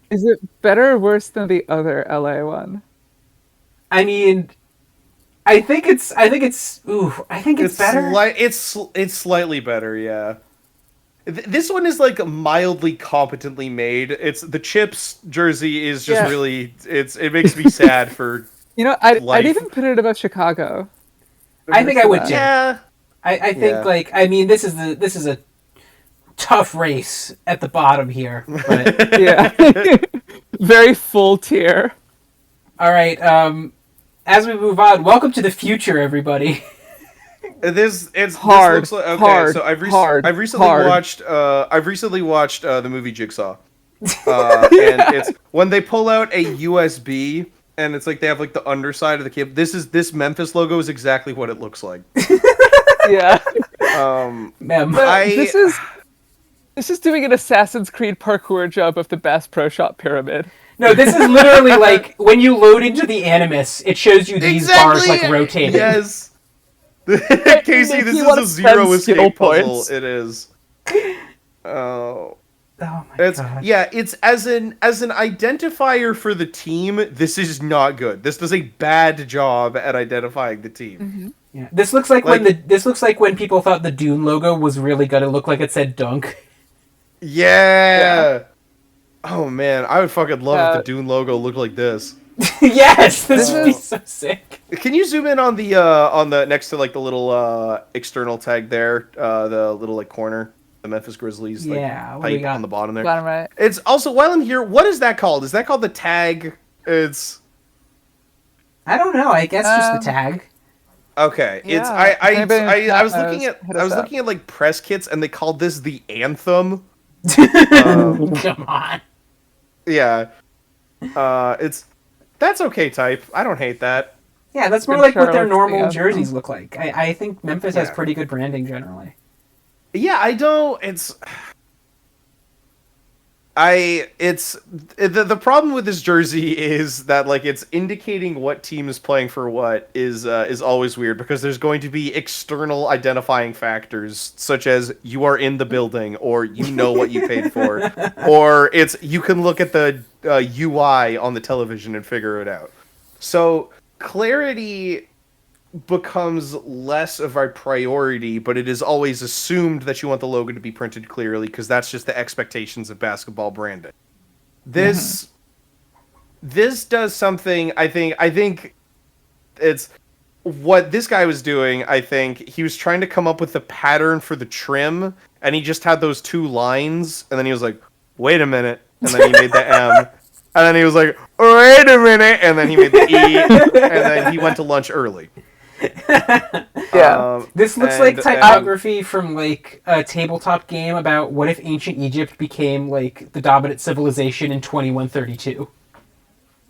Is it better or worse than the other LA one? I mean, I think it's better. It's slightly better, yeah. This one is like mildly competently made. It's the Chips jersey is just really it makes me sad for I'd even put it above Chicago. I think I would too. Yeah. I think this is a tough race at the bottom here, but yeah. Very full tier. All right, as we move on, welcome to the future, everybody. This hard. This looks like, okay, hard. So I've recently watched the movie Jigsaw. And it's when they pull out a USB and it's like they have like the underside of the cable. This Memphis logo is exactly what it looks like. Yeah. Mem. This is doing an Assassin's Creed parkour job of the Bass Pro Shop pyramid. No, this is literally like when you load into the Animus, it shows you these bars like rotating. Yes. Casey, this is a zero escape puzzle. It is. Oh. Oh my god. Yeah, it's as an identifier for the team, this is not good. This does a bad job at identifying the team. Mm-hmm. Yeah. This looks like when people thought the Dune logo was really good. It looked like it said dunk. Yeah. Oh man, I would fucking love if the Dune logo looked like this. Yes, this would be so sick. Can you zoom in on the next to like the little external tag there, the little like corner, the Memphis Grizzlies, like What we got on the bottom there. Bottom right. It's also while I'm here, what is that called? Is that called the tag? It's I don't know. I guess just the tag. okay. Yeah, It's I was knows, looking at like press kits and they called this the anthem. Come on. Yeah. That's okay type. I don't hate that. Yeah, that's more Good like what their Charlotte, normal yeah. jerseys look like. I think Memphis has pretty good branding generally. Yeah, I don't. The problem with this jersey is that like it's indicating what team is playing for what is always weird because there's going to be external identifying factors such as you are in the building or you know what you paid for or you can look at the UI on the television and figure it out. So clarity becomes less of a priority, but it is always assumed that you want the logo to be printed clearly because that's just the expectations of basketball branding. This does something. I think it's what this guy was doing. I think he was trying to come up with the pattern for the trim, and he just had those two lines, and then he was like, "Wait a minute," and then he made the M. And then he was like, "Wait a minute," and then he made the E, and then he went to lunch early. Yeah. This looks like typography from like a tabletop game about what if ancient Egypt became like the dominant civilization in 2132.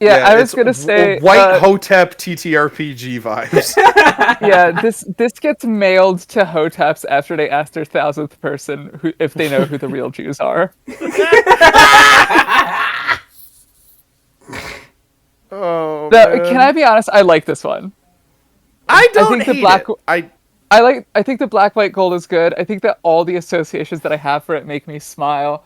Yeah, I was gonna say White Hotep TTRPG vibes. Yeah, this gets mailed to Hoteps after they ask their 1,000th person if they know who the real Jews are. Oh, Can I be honest? I like this one. I don't think hate the black. it. I think the black, white, gold is good. I think that all the associations that I have for it make me smile.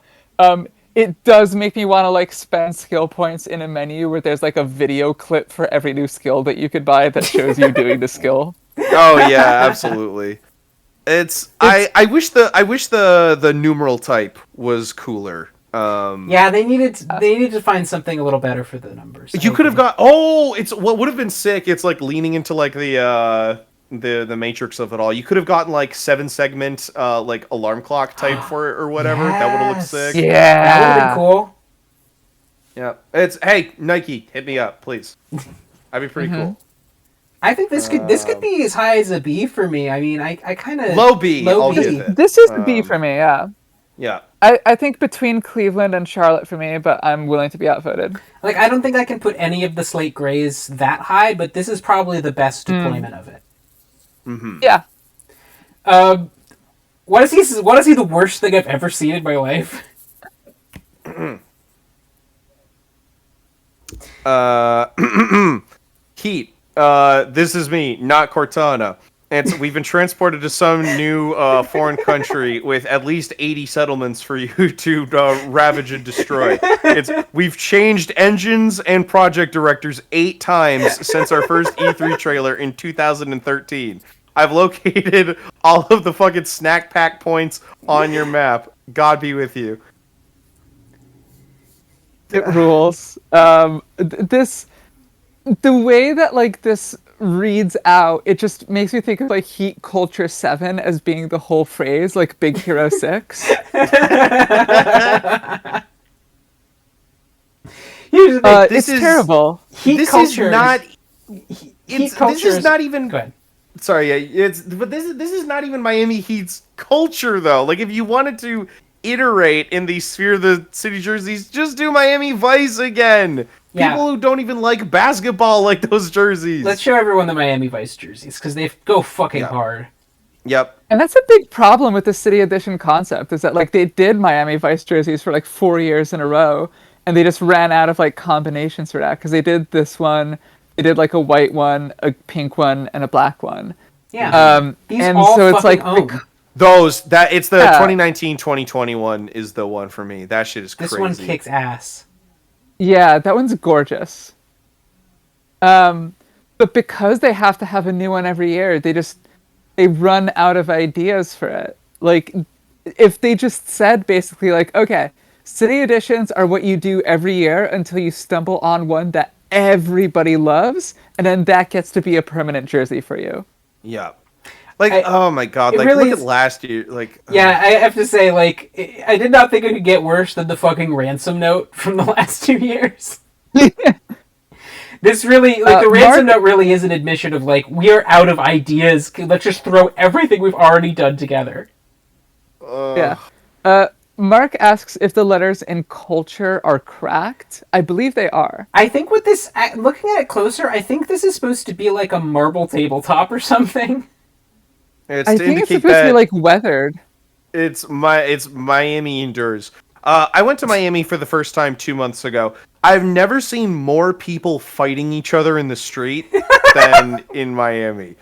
It does make me want to like spend skill points in a menu where there's like a video clip for every new skill that you could buy that shows you doing the skill. Oh yeah, absolutely. I wish the numeral type was cooler. Yeah, they needed to find something a little better for the numbers. You could have got it's what would have been sick. It's like leaning into like the matrix of it all. You could have gotten like 7-segment like alarm clock type for it or whatever. Yes. That would have looked sick. Yeah, that would have been cool. Yeah. Hey Nike, hit me up, please. That'd be pretty cool. I think this could be as high as a B for me. I mean, I kind of low B. I'll give it. This is the B for me. Yeah. Yeah. I think between Cleveland and Charlotte for me, but I'm willing to be outvoted. Like, I don't think I can put any of the slate grays that high, but this is probably the best deployment of it. Mm-hmm. Yeah. What is he the worst thing I've ever seen in my life? Heat. This is me, not Cortana. We've been transported to some new foreign country with at least 80 settlements for you to ravage and destroy. We've changed engines and project directors 8 times since our first E3 trailer in 2013. I've located all of the fucking snack pack points on your map. God be with you. It rules. The way that like this reads out, it just makes me think of like Heat Culture 7 as being the whole phrase, like Big Hero 6. It's terrible. Heat Culture This is not even. Go ahead. Sorry, this is not even Miami Heat's culture though. Like if you wanted to iterate in the Sphere of the City jerseys, just do Miami Vice again. Yeah. People who don't even like basketball like those jerseys. Let's show everyone the Miami Vice jerseys because they go fucking Yeah. hard. Yep. And that's a big problem with the City Edition concept, is that like they did Miami Vice jerseys for like 4 years in a row, and they just ran out of like combinations for that, because they did this one, they did like a white one, a pink one, and a black one. Yeah. These And all so it's fucking like own. It's the Yeah. 2019-2021 is the one for me. That shit is This crazy. one kicks ass. Yeah, that one's gorgeous. But because they have to have a new one every year, they run out of ideas for it. Like, if they just said basically like, okay, city editions are what you do every year until you stumble on one that everybody loves, and then that gets to be a permanent jersey for you. Yeah. Like, oh my god, it like really look is- at last year, like Yeah, I have to say, like, I did not think it could get worse than the fucking ransom note from the last 2 years. This really, like, the ransom note really is an admission of, like, we are out of ideas. Let's just throw everything we've already done together. Yeah. Mark asks if the letters in culture are cracked. I believe they are. I think with this, looking at it closer, I think this is supposed to be like a marble tabletop or something. it's I to think it's indicate supposed to be that like weathered. it's Miami endures. I went to Miami for the first time 2 months ago. I've never seen more people fighting each other in the street than in Miami.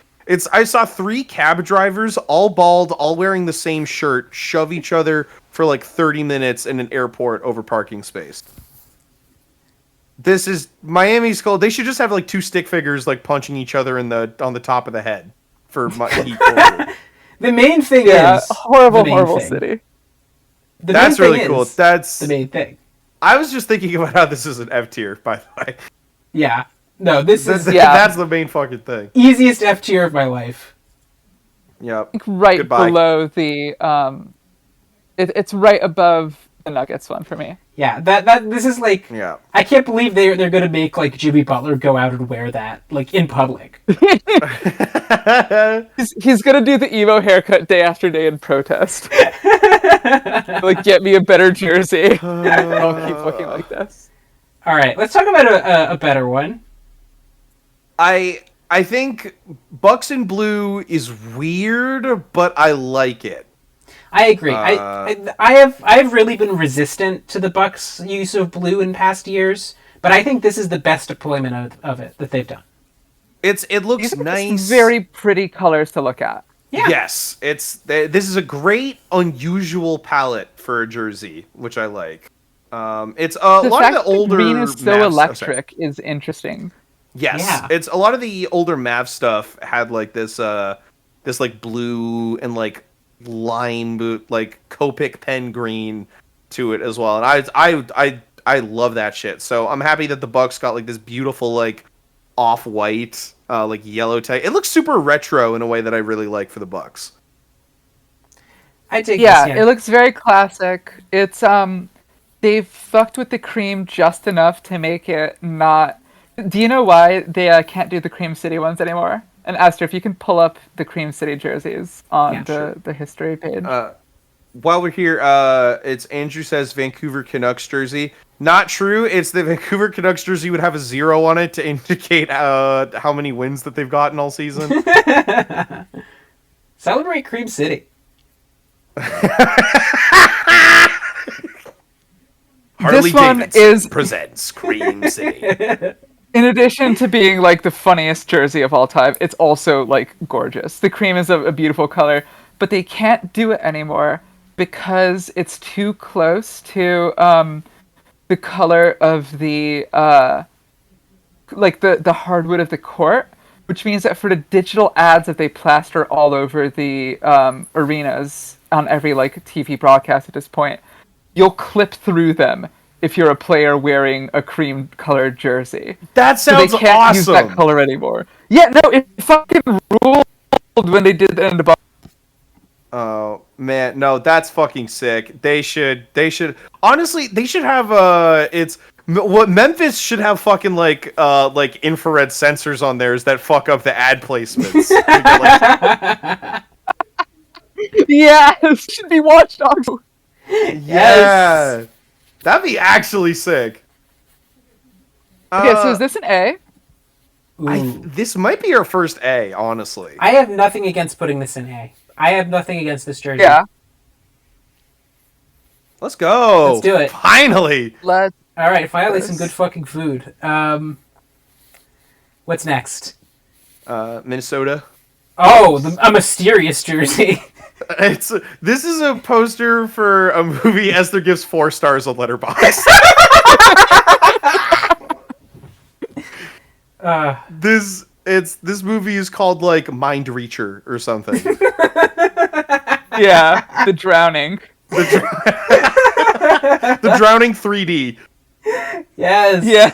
I saw 3 cab drivers, all bald, all wearing the same shirt, shove each other for like 30 minutes in an airport over parking space. This is Miami's cold. They should just have like 2 stick figures like punching each other on the top of the head for my heat culture. The main thing Yeah, is horrible, the main horrible thing. city. The That's main thing really cool. is That's the main thing. I was just thinking about how this is an F tier, by the way. Yeah. No, this is Yeah. That's the main fucking thing. easiest F tier of my life. Yep. Right Goodbye. below the it's right above the Nuggets one for me. Yeah, that this is like Yeah. I can't believe they're gonna make like Jimmy Butler go out and wear that like in public. He's gonna do the emo haircut day after day in protest. Like, get me a better jersey. I'll keep looking like this. All right, let's talk about a better one. I think Bucks in Blue is weird, but I like it. I agree. I've really been resistant to the Bucks' use of blue in past years, but I think this is the best deployment of it that they've done. It looks These are nice. very pretty colors to look at. Yeah. Yes, this is a great unusual palette for a jersey, which I like. It's a The lot fact of the that older green is so Mavs- electric is interesting. Yes, Yeah. it's a lot of the older Mav stuff had like this like blue and like line boot like Copic pen green to it as well, and I love that shit. So I'm happy that the Bucks got like this beautiful like off white like yellow tag. It looks super retro in a way that I really like for the Bucks. I take Yeah, this. it looks very classic. It's they've fucked with the cream just enough to make it not. Do you know why they can't do the Cream City ones anymore? And Esther, if you can pull up the Cream City jerseys on Yeah, sure. the history page. While we're here, it's Andrew says Vancouver Canucks jersey. Not true. It's the Vancouver Canucks jersey would have a 0 on it to indicate how many wins that they've gotten all season. Celebrate Cream City. Harley one Davidson is- presents Cream City. In addition to being like the funniest jersey of all time, it's also like gorgeous. The cream is a beautiful color, but they can't do it anymore because it's too close to the color of the like the hardwood of the court, which means that for the digital ads that they plaster all over the arenas on every like TV broadcast at this point, you'll clip through them if you're a player wearing a cream colored jersey. That sounds So they can't use that awesome. color anymore. Yeah, no, it fucking ruled when they did that in the box. Oh man, no, that's fucking sick. They should honestly they should have what Memphis should have fucking like infrared sensors on theirs that fuck up the ad placements. Yeah, it should be Watch Dogs. Yeah, that'd be actually sick. Okay, so is this an A? This might be our first A, honestly. I have nothing against putting this in A. I have nothing against this jersey. Yeah. Let's go. Let's do it. Finally. Let's. All right, finally some Yes. good fucking food. What's next? Minnesota. Oh, a mysterious jersey. This is a poster for a movie Esther gives 4 stars on Letterboxd. This movie is called like Mind Reacher or something. Yeah, The Drowning. The Drowning 3D. Yes. Yeah.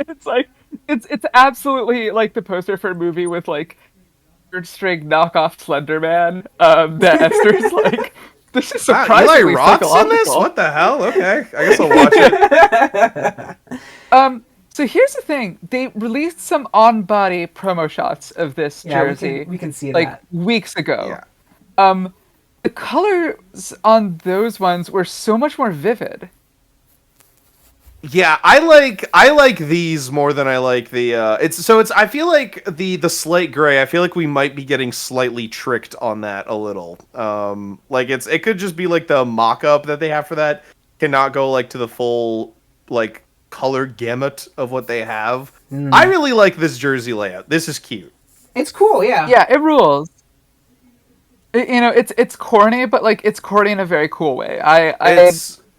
It's like it's absolutely like the poster for a movie with like third string knockoff Slender Man. That Esther's like, this is Wow, surprisingly Eli Roth's in this? psychological. What the hell? Okay, I guess I'll watch it. So here's the thing: they released some on-body promo shots of this Yeah, jersey, we can see like that. weeks ago. Yeah. The colors on those ones were so much more vivid. Yeah, I like these more than I like the I feel like the slate gray, I feel like we might be getting slightly tricked on that a little. Like it could just be like the mock-up that they have for that cannot go like to the full like color gamut of what they have. I really like this jersey layout. This is cute. It's cool, yeah. Yeah, it rules. It's corny, but like it's corny in a very cool way.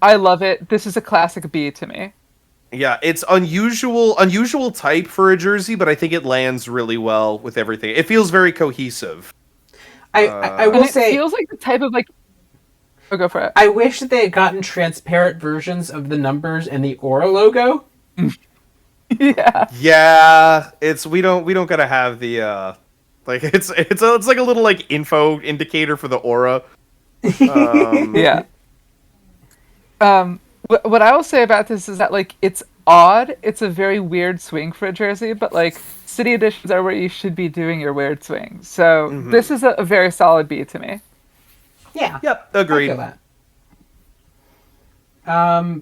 I love it. This is a classic B to me. Yeah, it's unusual type for a jersey, but I think it lands really well with everything. It feels very cohesive. I And will it say, feels like the type of like. Oh, go for it. I wish that they had gotten transparent versions of the numbers and the Aura logo. Yeah. Yeah, we don't gotta have the like it's like a little like info indicator for the aura. Yeah. What I will say about this is that like it's odd. It's a very weird swing for a jersey, but like city editions are where you should be doing your weird swings. So this is a very solid B to me. Yeah. Yep, I agreed. feel that.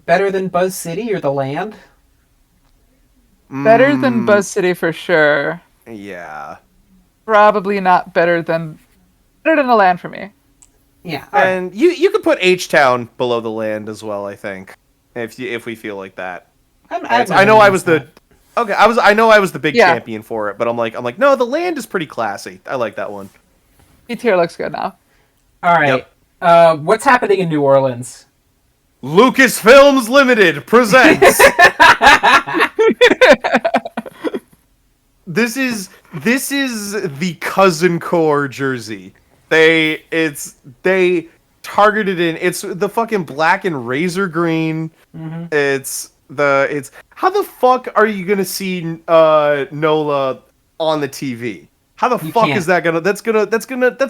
Better than Buzz City or the Land? Better than Buzz City for sure. Yeah. Probably not better than the land for me. Yeah. all right. And you could put H-Town below the land as well, I think. If we feel like that. I know I was the big Yeah. champion for it, but I'm like, no, the land is pretty classy. I like that one. B tier looks good now. All right. What's happening in New Orleans? Lucasfilms Limited presents. This is the Cousin Core jersey. They targeted it's the fucking black and razor green. It's how the fuck are you gonna see Nola on the TV? How the fuck can't. is that gonna that's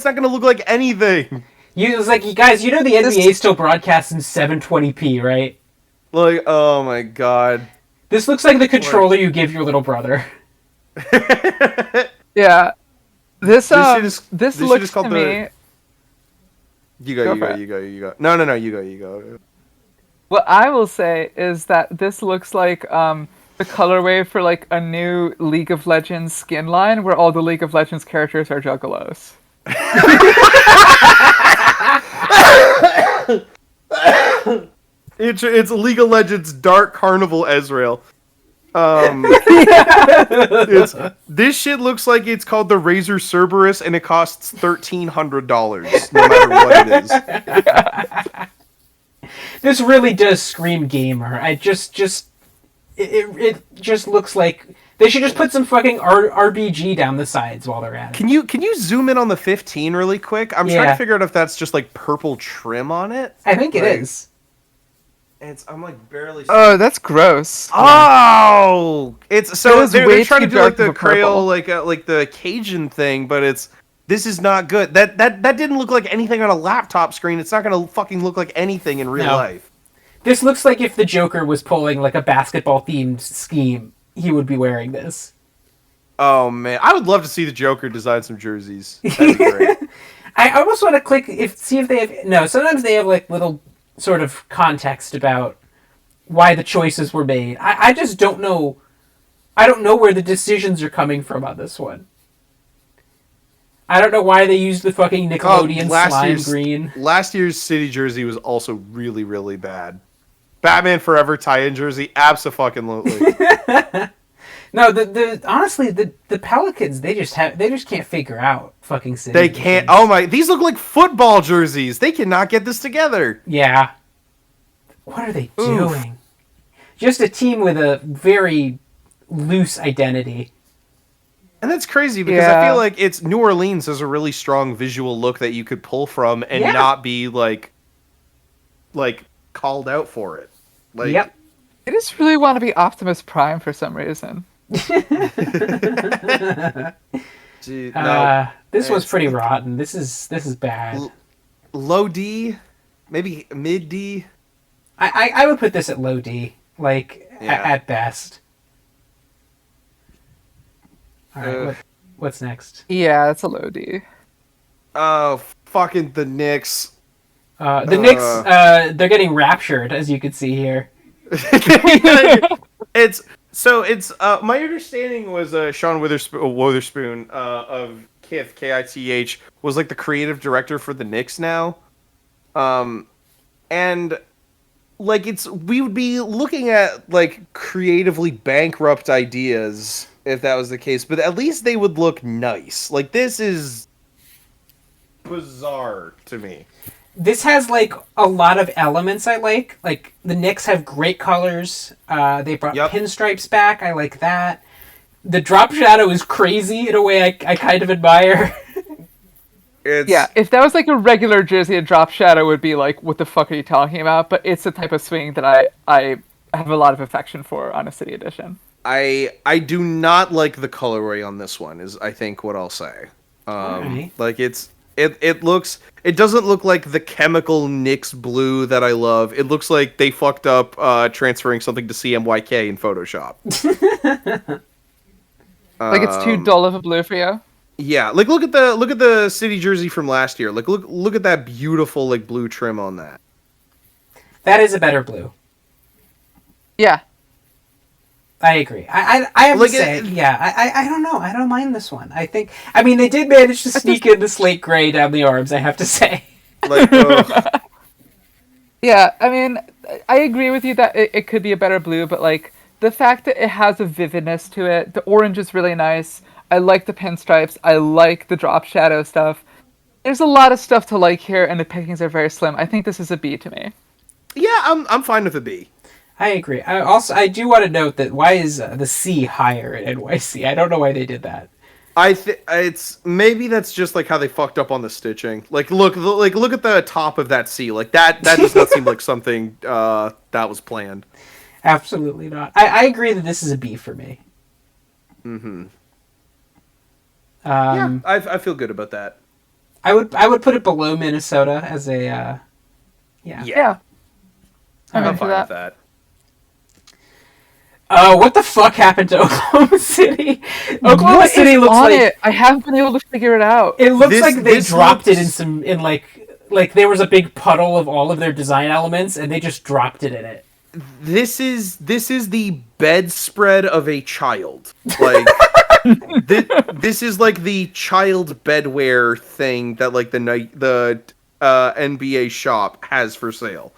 not gonna look like anything. It's like, you guys, you know the NBA still broadcasts in 720p, right? Like, oh my god. This looks like the controller you give your little brother. Yeah. This should just- this should looks just call to the- me. You Go go. for No, you go. What I will say is that this looks like the colorway for like a new League of Legends skin line where all the League of Legends characters are juggalos. It's League of Legends Dark Carnival Ezreal. This shit looks like it's called the Razor Cerberus and it costs $1,300 no matter what it is. This really does scream gamer. It just looks like they should just put some fucking RBG down the sides while they're at it. Can you zoom in on the 15 really quick? I'm trying to figure out if that's just like purple trim on it. I think it is. I'm like barely. Oh, that's gross. Oh, it's so That is they're way trying to too do like dark the of a purple. Creole, like the Cajun thing, but this is not good. That didn't look like anything on a laptop screen. It's not gonna fucking look like anything in real No. life. This looks like if the Joker was pulling like a basketball themed scheme, he would be wearing this. Oh man, I would love to see the Joker design some jerseys. That'd be great. I almost want to see if they have. No, sometimes they have like little sort of context about why the choices were made. I just don't know. I don't know where the decisions are coming from on this one. I don't know why they used the fucking Nickelodeon slime green. Last year's City jersey was also really, really bad. Batman Forever tie-in jersey, abso-fucking-lutely. No, honestly, the Pelicans, they just can't figure out fucking City. They can't. Oh my! These look like football jerseys. They cannot get this together. Yeah. What are they doing? Just a team with a very loose identity. And that's crazy because I feel like it's New Orleans has a really strong visual look that you could pull from and not be like called out for it. Like, yep. I just really want to be Optimus Prime for some reason. Dude, no, this was pretty rotten. This is bad. Low D, maybe mid D. I would put this at low D, at best. All right, what's next? Yeah, that's a low D. Oh, fucking the Knicks. The Knicks, they're getting raptured, as you can see here. It's my understanding was Sean Witherspoon of KITH, KITH, was like the creative director for the Knicks now. And like we would be looking at like creatively bankrupt ideas if that was the case, but at least they would look nice. Like, this is bizarre to me. This has like a lot of elements I like. Like, the Knicks have great colors. They brought pinstripes back. I like that. The drop shadow is crazy in a way I kind of admire. Yeah, if that was like a regular jersey, a drop shadow would be like, what the fuck are you talking about? But it's the type of swing that I have a lot of affection for on a City Edition. I do not like the colorway on this one, is I think what I'll say. Right. Like, it doesn't look like the chemical Knicks blue that I love. It looks like they fucked up transferring something to CMYK in Photoshop. Like, it's too dull of a blue for you? Yeah, like look at the City jersey from last year. Like, look at that beautiful like blue trim on that. That is a better blue. Yeah. I agree. I have to say, I don't know. I don't mind this one. I mean, they did manage to sneak in the slate gray down the arms, I have to say. Like, yeah, I mean, I agree with you that it could be a better blue, but like, the fact that it has a vividness to it, the orange is really nice. I like the pinstripes. I like the drop shadow stuff. There's a lot of stuff to like here, and the pickings are very slim. I think this is a B to me. Yeah, I'm fine with a B. I agree. I do want to note that why is the C higher at NYC? I don't know why they did that. It's maybe that's just like how they fucked up on the stitching. Like, look at the top of that C. Like, that does not seem like something that was planned. Absolutely not. I agree that this is a B for me. Mm-hmm. Yeah, I feel good about that. I would put it below Minnesota as a Yeah. I'm fine with that. What the fuck happened to Oklahoma City? Oklahoma City looks like it? I haven't been able to figure it out. It looks like they dropped it in like there was a big puddle of all of their design elements and they just dropped it in it. This is the bedspread of a child. Like, this is like the child bedwear thing that like the NBA shop has for sale.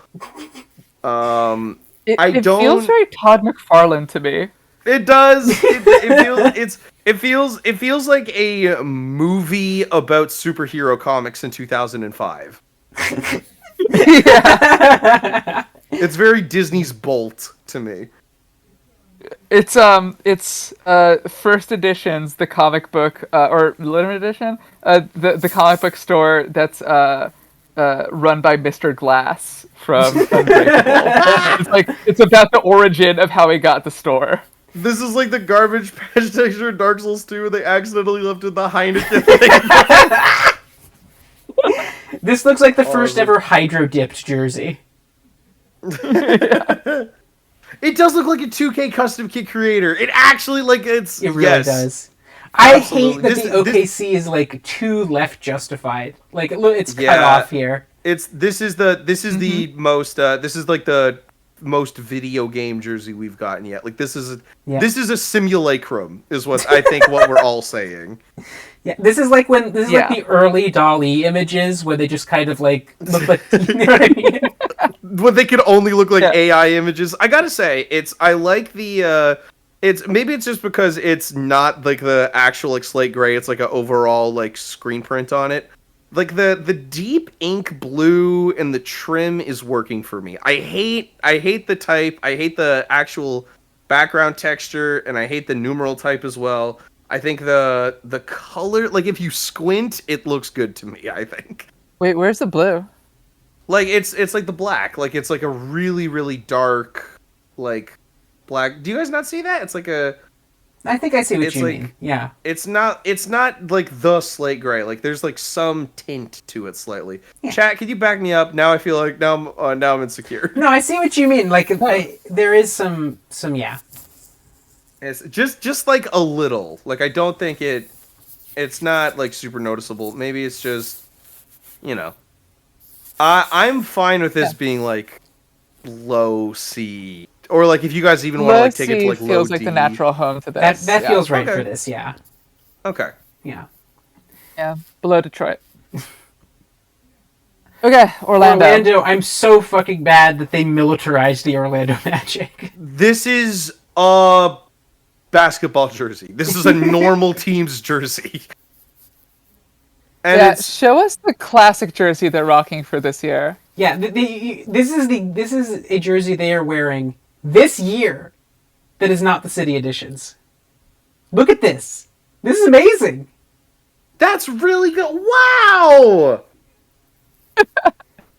It feels very Todd McFarlane to me. It does. It feels like a movie about superhero comics in 2005. Yeah. It's very Disney's Bolt to me. It's first editions, the comic book or limited edition, the comic book store that's run by Mr. Glass from Unbreakable. It's about the origin of how he got the store. This is like the garbage patch texture in Dark Souls 2 where they accidentally lifted the Heineken thing. This looks like the first ever hydro dipped jersey. Yeah. It does look like a 2K custom kit creator. It actually it really does. I hate that the OKC is like too left justified. Like, look, it's cut off here. This is the most this is like the most video game jersey we've gotten yet. Like this is a simulacrum is what I think what we're all saying. Yeah, this is like like the early DALL-E images where they just kind of like look like, you know what I mean? When they could only look like AI images. I gotta say, I like the it's just because it's not like the actual like slate gray. It's like an overall like screen print on it. Like the deep ink blue and the trim is working for me. I hate the type. I hate the actual background texture, and I hate the numeral type as well. I think the color, like if you squint, it looks good to me, I think. Wait, where's the blue? Like it's like the black. Like it's like a really, really dark like black. Do you guys not see that? It's like a I think I see what you mean. Yeah. It's not like the slate gray. Like there's like some tint to it slightly. Yeah. Chat, can you back me up? Now I feel like now I'm insecure. No, I see what you mean. Like there is some yeah. It's just like a little. Like I don't think it's not like super noticeable. Maybe it's just, you know. I'm fine with this being like low C, or like if you guys even want to like take it to like low D. Feels like the natural home to this. That feels right for this. Yeah. Okay. Yeah. Yeah. Below Detroit. Okay, Orlando. I'm so fucking bad that they militarized the Orlando Magic. This is a basketball jersey. This is a normal team's jersey. And show us the classic jersey they're rocking for this year. Yeah, this is a jersey they are wearing this year that is not the City Editions. Look at this. This is amazing. That's really good. Wow.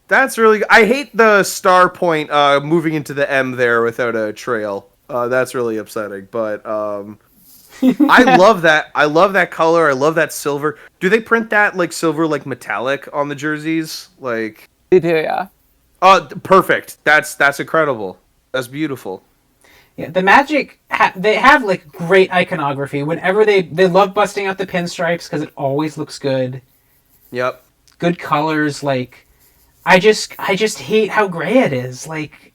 That's really good. I hate the star point moving into the M there without a trail. That's really upsetting, but I love that. I love that color. I love that silver. Do they print that like silver, like metallic on the jerseys? Like they do, yeah. Perfect. That's incredible. That's beautiful. Yeah, the Magic they have like great iconography. Whenever they love busting out the pinstripes because it always looks good. Yep. Good colors. Like I just hate how gray it is. Like.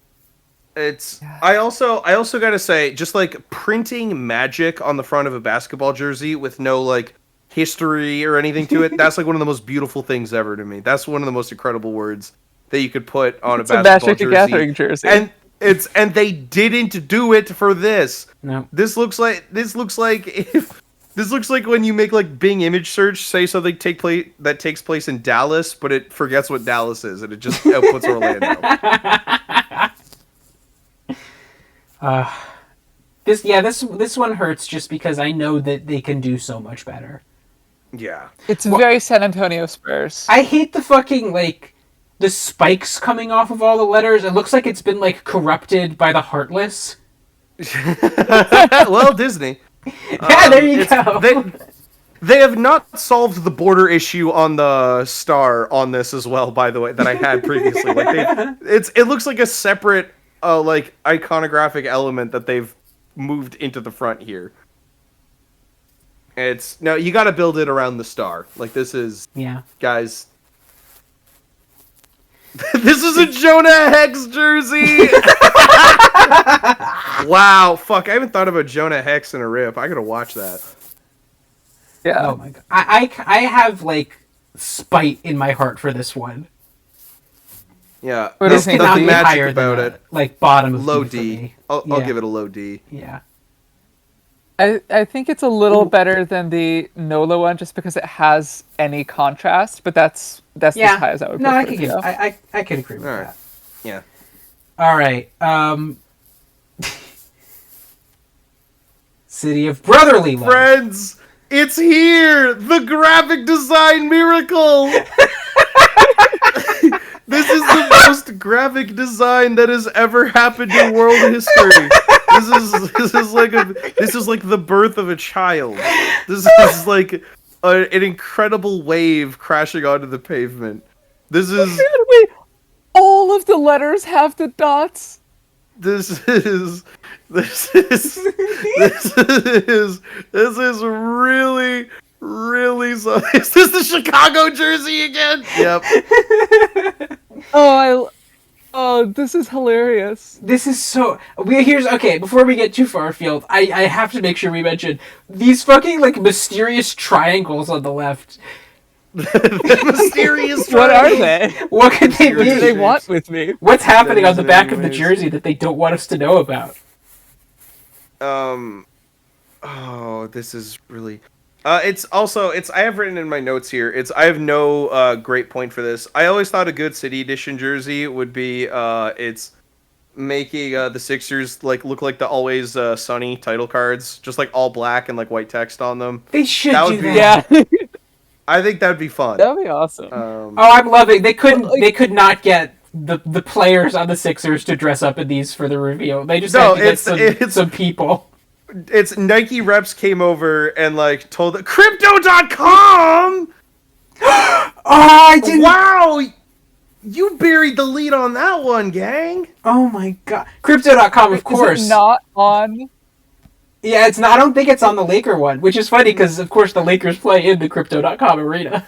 It's. I also gotta say, just like printing Magic on the front of a basketball jersey with no like history or anything to it. That's like one of the most beautiful things ever to me. That's one of the most incredible words that you could put on a basketball jersey. Gathering jersey. And they didn't do it for this. No. This looks like when you make like Bing image search, say something that takes place in Dallas, but it forgets what Dallas is and it just outputs Orlando. This one hurts just because I know that they can do so much better. Yeah. It's very San Antonio Spurs. I hate the fucking like the spikes coming off of all the letters. It looks like it's been like corrupted by the Heartless. Well, Disney. Yeah, there you go. They have not solved the border issue on the star on this as well, by the way, that I had previously. Like it looks like a separate like iconographic element that they've moved into the front here. No, you got to build it around the star. Like this is, guys. This is a Jonah Hex jersey. Wow, fuck! I haven't thought about Jonah Hex in a rip. I gotta watch that. Yeah. Oh my god, I have like spite in my heart for this one. Yeah, this cannot be higher about than it. Like bottom of low D. I'll give it a low D. Yeah. I think it's a little better than the NOLA one just because it has any contrast, but that's as high as I would. No, I could I could agree with that. Yeah. All right. City of Brotherly Love. Friends, it's here! The graphic design miracle! This is the most graphic design that has ever happened in world history. This is like the birth of a child. This is like an incredible wave crashing onto the pavement. This is Wait, all of the letters have the dots. This is really Really? So is this the Chicago jersey again? Yep. Oh, this is hilarious. This is so. Here's okay. Before we get too far afield, I have to make sure we mention these fucking like mysterious triangles on the left. The mysterious. What are triangles. they? What could they What do be? they want with me? What's happening That on the is back of the anyways. jersey that they don't want us to know about? Oh, this is really. It's also I have written in my notes here. I have no great point for this. I always thought a good City Edition jersey would be it's making the Sixers like look like the Always Sunny title cards, just like all black and like white text on them. They should That do would be- that. Yeah, I think that'd be fun. that'd be awesome. Oh, I'm loving. They couldn't. But, like- They could not get the players on the Sixers to dress up in these for the reveal. They just No, had to get it's- some people. It's Nike reps came over and like told the Crypto.com. Oh, I didn't. Wow, you buried the lead on that one, gang. Oh my god. Crypto.com, of course. Is it not on? Yeah, it's not. I don't think it's on the Laker one, which is funny because of course the Lakers play in the Crypto.com arena.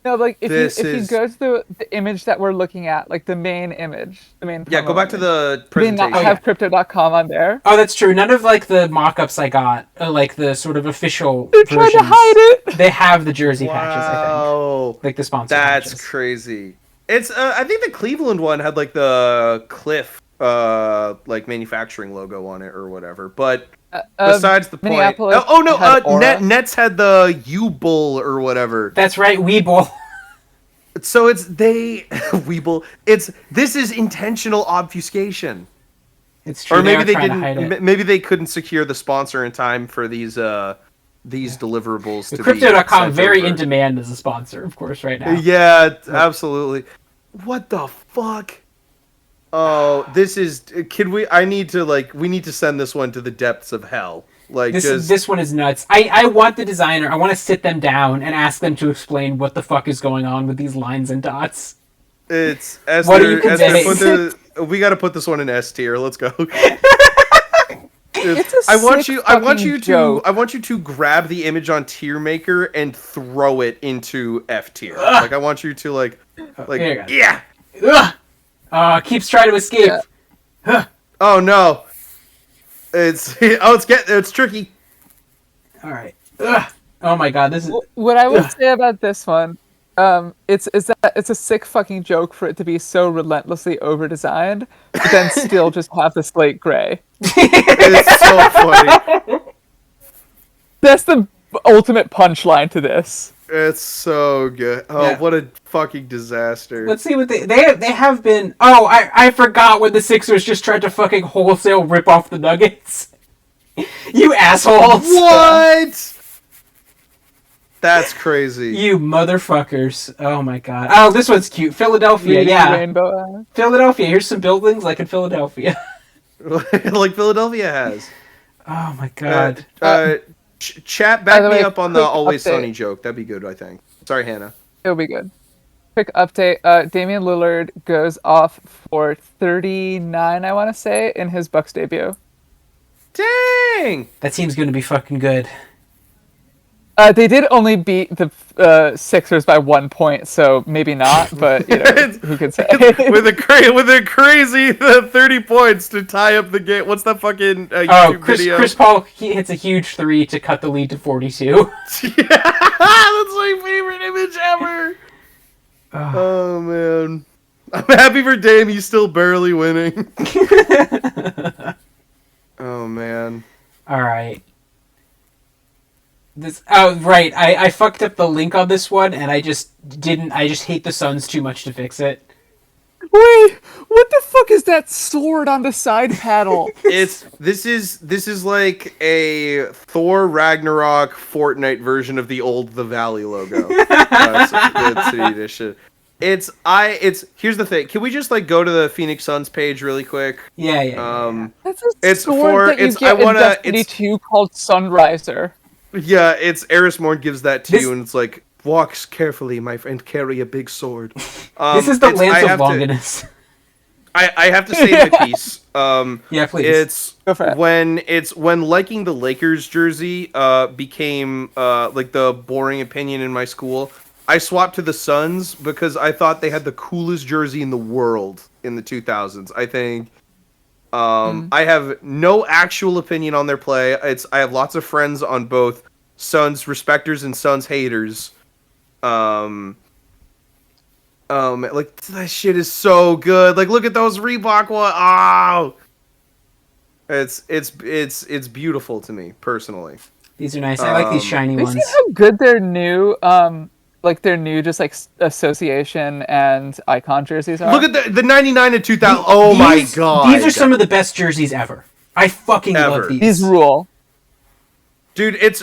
No, like if This you is- go to the image that we're looking at, like the main image, the main. Yeah, go promo back to image, the they presentation. not have Crypto.com on there. Oh, that's true. None of like the mock-ups I got, like the sort of official They're trying to versions, hide it. they have the jersey patches, I think. Wow, Like the sponsor that's patches. crazy. It's I think the Cleveland one had like the Cliff like manufacturing logo on it or whatever. But besides the point, Minneapolis oh no, had Aura. Nets had the U-Bull or whatever. That's right, Weeble. So it's Weeble. This is intentional obfuscation. It's true. Or maybe are they trying to hide didn't. it. Maybe they couldn't secure the sponsor in time for these deliverables. The To Crypto.com be very sent in over. demand as a sponsor, of course, right now. Yeah, absolutely. What the fuck? Oh, this is. We need to send this one to the depths of hell. Like This one is nuts. I want the designer. I want to sit them down and ask them to explain what the fuck is going on with these lines and dots. it's Esther. What are you conveying? We got to put this one in S tier. Let's go. It's a I want sick you. I want fucking you to. joke. I want you to grab the image on tier maker and throw it into F tier. Like I want you to like Here you go. yeah. Ugh! Keeps trying to escape. Yeah. Oh no. It's tricky. All right. Ugh. Oh my god, this is. What I would Ugh. say about this one, it's that it's a sick fucking joke for it to be so relentlessly over designed, but then still just have the slate gray. It's so funny. That's the ultimate punchline to this. It's so good. Oh, Yeah. what a fucking disaster. Let's see what they have been. Oh, I forgot when the Sixers just tried to fucking wholesale rip off the Nuggets. You assholes! What? That's crazy. You motherfuckers! Oh my god! Oh, this one's cute. Philadelphia, Reading yeah. Rainbow. Philadelphia. Here's some buildings like in Philadelphia. Like Philadelphia has. Oh my god. Chat, By back the me way, up on the quick Always update. Sunny joke. That'd be good, I think. Sorry, Hannah. It'll be good. Quick update. Damian Lillard goes off for 39, I want to say, in his Bucks debut. Dang! That team's gonna be fucking good. They did only beat the Sixers by 1 point, so maybe not, but you know, who could say? with a crazy 30 points to tie up the game. What's that fucking YouTube video? Chris Paul he hits a huge three to cut the lead to 42. Yeah, that's my favorite image ever. Oh man, I'm happy for Dame. He's still barely winning. Oh man. All right. Right. I fucked up the link on this one, and I just hate the Suns too much to fix it. Wait, what the fuck is that sword on the side panel? This is like a Thor Ragnarok Fortnite version of the old The Valley logo. It's City Edition. Here's the thing. Can we just like go to the Phoenix Suns page really quick? Yeah. That's a It's sword for- that you it's- get I wanna- in Destiny it's- 2 called Sunriser. Yeah, it's Eris Morn gives that to This- you, and it's like, walks carefully, my friend, carry a big sword. This is the I Lance have of to- Longinus. I have to say my piece. Yeah, please. Go for it. When liking the Lakers jersey became like the boring opinion in my school. I swapped to the Suns because I thought they had the coolest jersey in the world in the 2000s. I think I have no actual opinion on their play. I have lots of friends on both Suns respecters and Suns haters. Like that shit is so good. Like look at those Reebok one. Oh, it's beautiful to me personally. These are nice. I like these shiny Have you ones. seen how good their new just like association and icon jerseys are? Look at the 99 and 2000. Oh my god. These are some of the best jerseys ever. I fucking love these. These rule. Dude, it's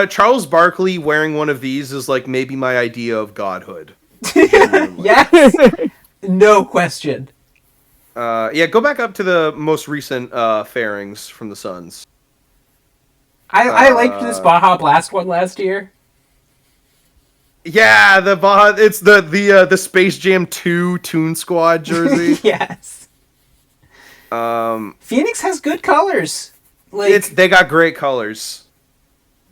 Charles Barkley wearing one of these is like maybe my idea of godhood. Yes. No question. Yeah, go back up to the most recent fairings from the Suns. I liked this Baja Blast one last year. Yeah, the Baja. It's the Space Jam 2 Toon Squad jersey. Yes. Phoenix has good colors. Like They got great colors.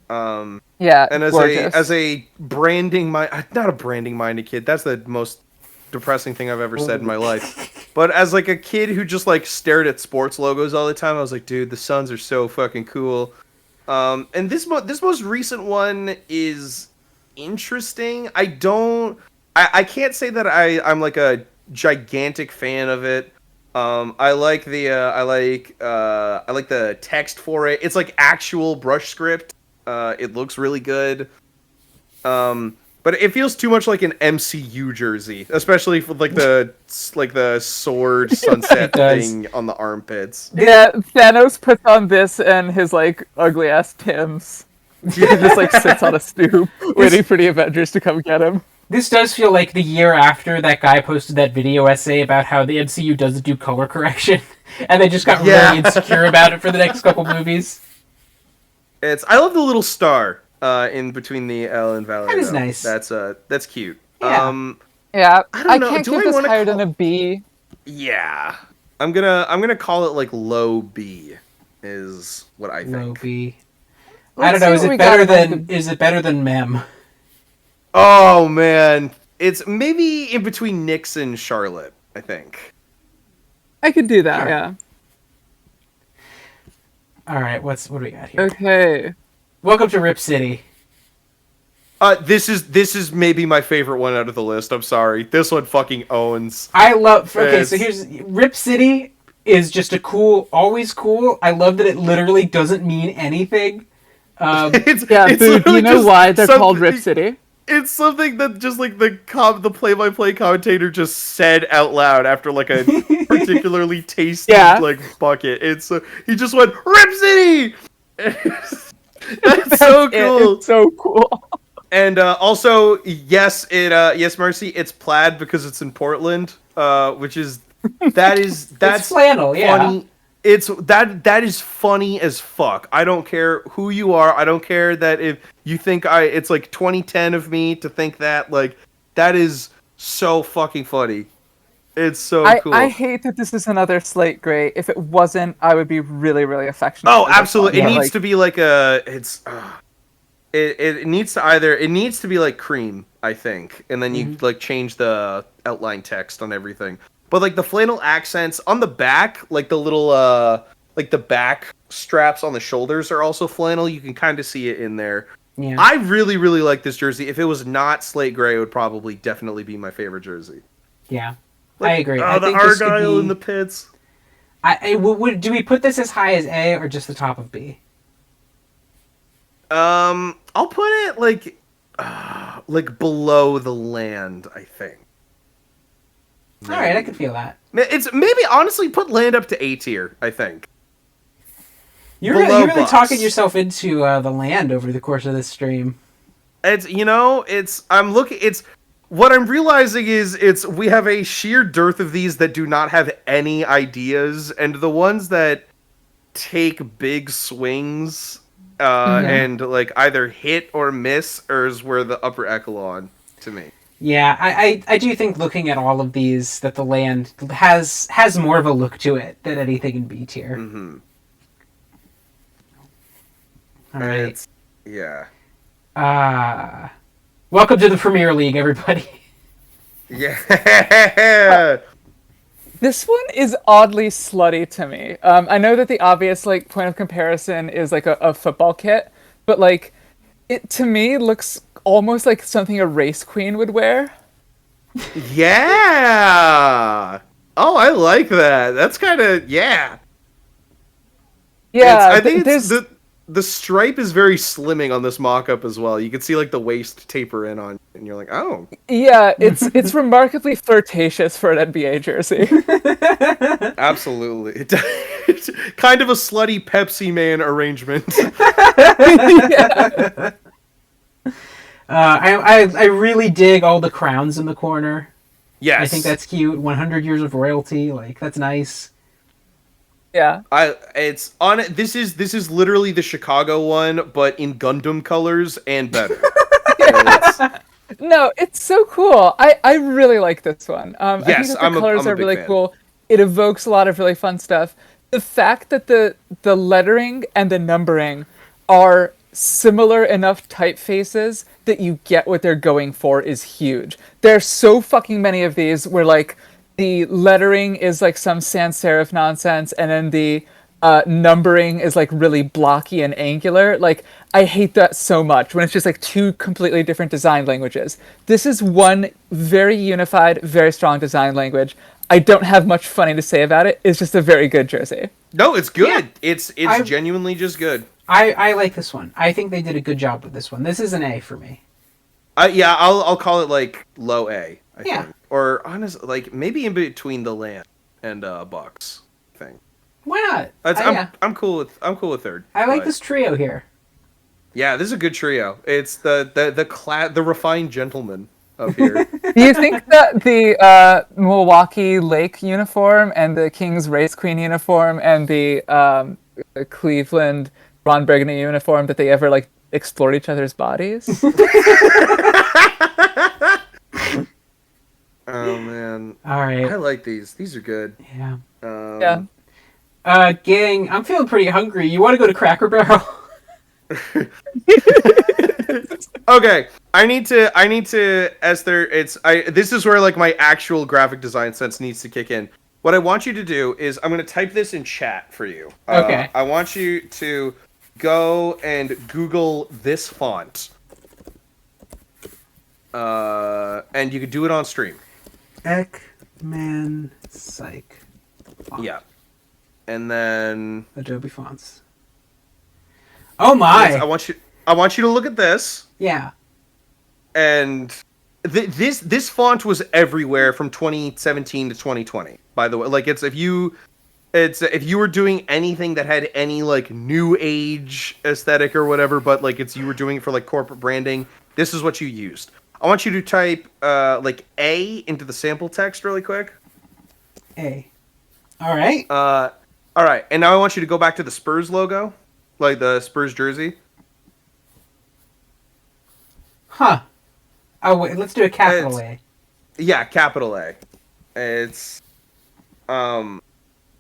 Yeah, And gorgeous. as a branding not a branding minded kid. That's the most depressing thing I've ever said in my life. But as like a kid who just like stared at sports logos all the time, I was like, dude, the Suns are so fucking cool. And this most recent one is interesting. I can't say that I'm like a gigantic fan of it. I like the text for it. It's like actual brush script. It looks really good. But it feels too much like an MCU jersey, especially for like the sword sunset thing on the armpits. Yeah, Thanos puts on this and his like ugly ass Tims. He just like sits on a stoop waiting for the Avengers to come get him. this does feel like the year after that guy posted that video essay about how the MCU doesn't do color correction, and they just got really insecure about it for the next couple movies. I love the little star in between the L and Valerie. That is nice. That's cute. Yeah. Yeah, I don't I know. can't Do give I this wanna higher call- than a B. Yeah. I'm gonna call it like low B is what I think. Low B. Let's I don't know. see Is what we it better got among than? Is it better than Mem? Oh man. It's maybe in between Knicks and Charlotte, I think. I could do that, Sure. yeah. All right. What do we got here? Okay. Welcome to Rip City. This is maybe my favorite one out of the list. I'm sorry. This one fucking owns. I love. Okay, so It's- here's Rip City is just a cool, always cool. I love that it literally doesn't mean anything. It's, Yeah, it's Boo, do you literally know just why they're called something- Rip City? It's something that just like the play-by-play commentator just said out loud after like a particularly tasty Yeah. like bucket. It's he just went Rip City. That's so cool. It's so cool. And also, yes, yes, Marcy, it's plaid because it's in Portland, which is that's It's flannel, yeah. funny. It's that is funny as fuck. I don't care who you are. I don't care that if you think it's like 2010 of me to think that like that is so fucking funny. It's so cool. I hate that this is another slate gray. If it wasn't, I would be really, really affectionate. Oh, for this absolutely. one. It Yeah, needs to be like it needs to be like cream, I think, and then you like change the outline text on everything. But like the flannel accents on the back, like the little like the back straps on the shoulders are also flannel. You can kind of see it in there. Yeah. I really, really like this jersey. If it was not slate gray, it would probably definitely be my favorite jersey. Yeah. Like, I agree. Oh, I the think this could Argyle be, in the pits. do we put this as high as A or just the top of B? I'll put it like below the land, I think. All right, I can feel that. It's maybe honestly put land up to A tier, I think. You're Below really Bucks. talking yourself into the land over the course of this stream. What I'm realizing is we have a sheer dearth of these that do not have any ideas, and the ones that take big swings and like either hit or miss is where the upper echelon to me. Yeah, I do think looking at all of these that the land has more of a look to it than anything in B tier. Mm-hmm. All right. Yeah. Welcome to the Premier League, everybody. Yeah. This one is oddly slutty to me. I know that the obvious like point of comparison is like a football kit, but like it to me looks almost like something a race queen would wear. Yeah. Oh, I like that. That's kind of yeah. Yeah, I think it's there's the stripe is very slimming on this mock-up as well. You can see like the waist taper in on, and you're like, oh, yeah, it's remarkably flirtatious for an NBA jersey. absolutely. It's kind of a slutty Pepsi Man arrangement. Yeah. I really dig all the crowns in the corner. Yes, I think that's cute. 100 years of royalty, like that's nice. Yeah. It's on it. This is literally the Chicago one, but in Gundam colors and better. No, it's so cool. I really like this one. I think Yes, that the colors I'm a are big really fan. cool. It evokes a lot of really fun stuff. The fact that the lettering and the numbering are similar enough typefaces that you get what they're going for is huge. There's so fucking many of these where like the lettering is like some sans serif nonsense, and then the numbering is like really blocky and angular. Like, I hate that so much when it's just like two completely different design languages. This is one very unified, very strong design language. I don't have much funny to say about it. It's just a very good jersey. No, it's good. Yeah. It's genuinely just good. I like this one. I think they did a good job with this one. This is an A for me. Yeah, I'll call it like low A. I Yeah. think. Or honestly, like maybe in between the land and Bucks thing. Why not? That's, I'm cool with third. I like but- this trio here. Yeah, this is a good trio. It's the refined gentleman up here. Do you think that the Milwaukee Lake uniform and the Kings Race Queen uniform and the Cleveland Ron Burgundy uniform, that they ever like explored each other's bodies? Oh man, All right. I like these. These are good. Yeah. Yeah. Gang, I'm feeling pretty hungry. You want to go to Cracker Barrel? Okay, I need to Esther. This is where like my actual graphic design sense needs to kick in. What I want you to do is I'm going to type this in chat for you. Okay. I want you to go and Google this font. And you can do it on stream. Ekman Psych. Font. Yeah. And then Adobe Fonts. Oh my! I want you to look at this. Yeah. And this font was everywhere from 2017 to 2020. By the way, like if you were doing anything that had any like new age aesthetic or whatever, but like you were doing it for like corporate branding, this is what you used. I want you to type like A into the sample text really quick. A. All right. All right, and now I want you to go back to the Spurs logo, like the Spurs jersey. Huh. Oh wait, let's do a capital A. Yeah, capital A. It's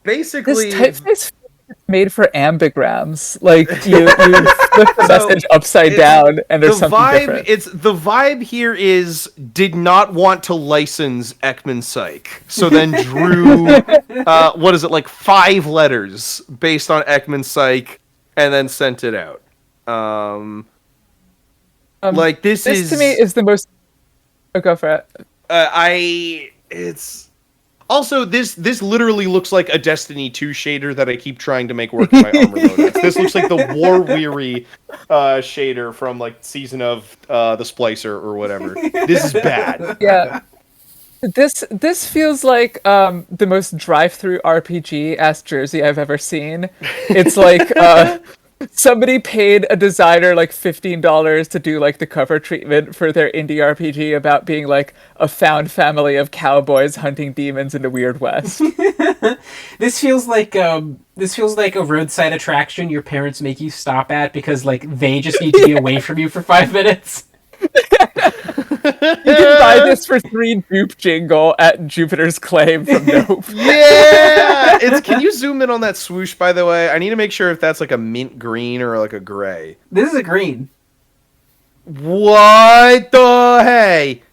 basically This typeface is made for ambigrams. Like you flip the message upside down, and there's something different. The vibe here is did not want to license Ekman Psych, so then drew what is it, like 5 letters based on Ekman Psych, and then sent it out. Like this is to me is the most. Oh, go for it. It's also this literally looks like a Destiny 2 shader that I keep trying to make work in my armor loadouts. This looks like the War Weary shader from like season of the Splicer or whatever. This is bad. Yeah. This feels like the most drive-through RPG-ass jersey I've ever seen. It's like somebody paid a designer like $15 to do like the cover treatment for their indie RPG about being like a found family of cowboys hunting demons in the Weird West. This feels like a roadside attraction your parents make you stop at because like they just need to be away from you for 5 minutes. You can buy this for 3 dupe jingle at Jupiter's Claim from Nope. Yeah! Can you zoom in on that swoosh, by the way? I need to make sure if that's like a mint green or like a gray. This is a green. What the hey?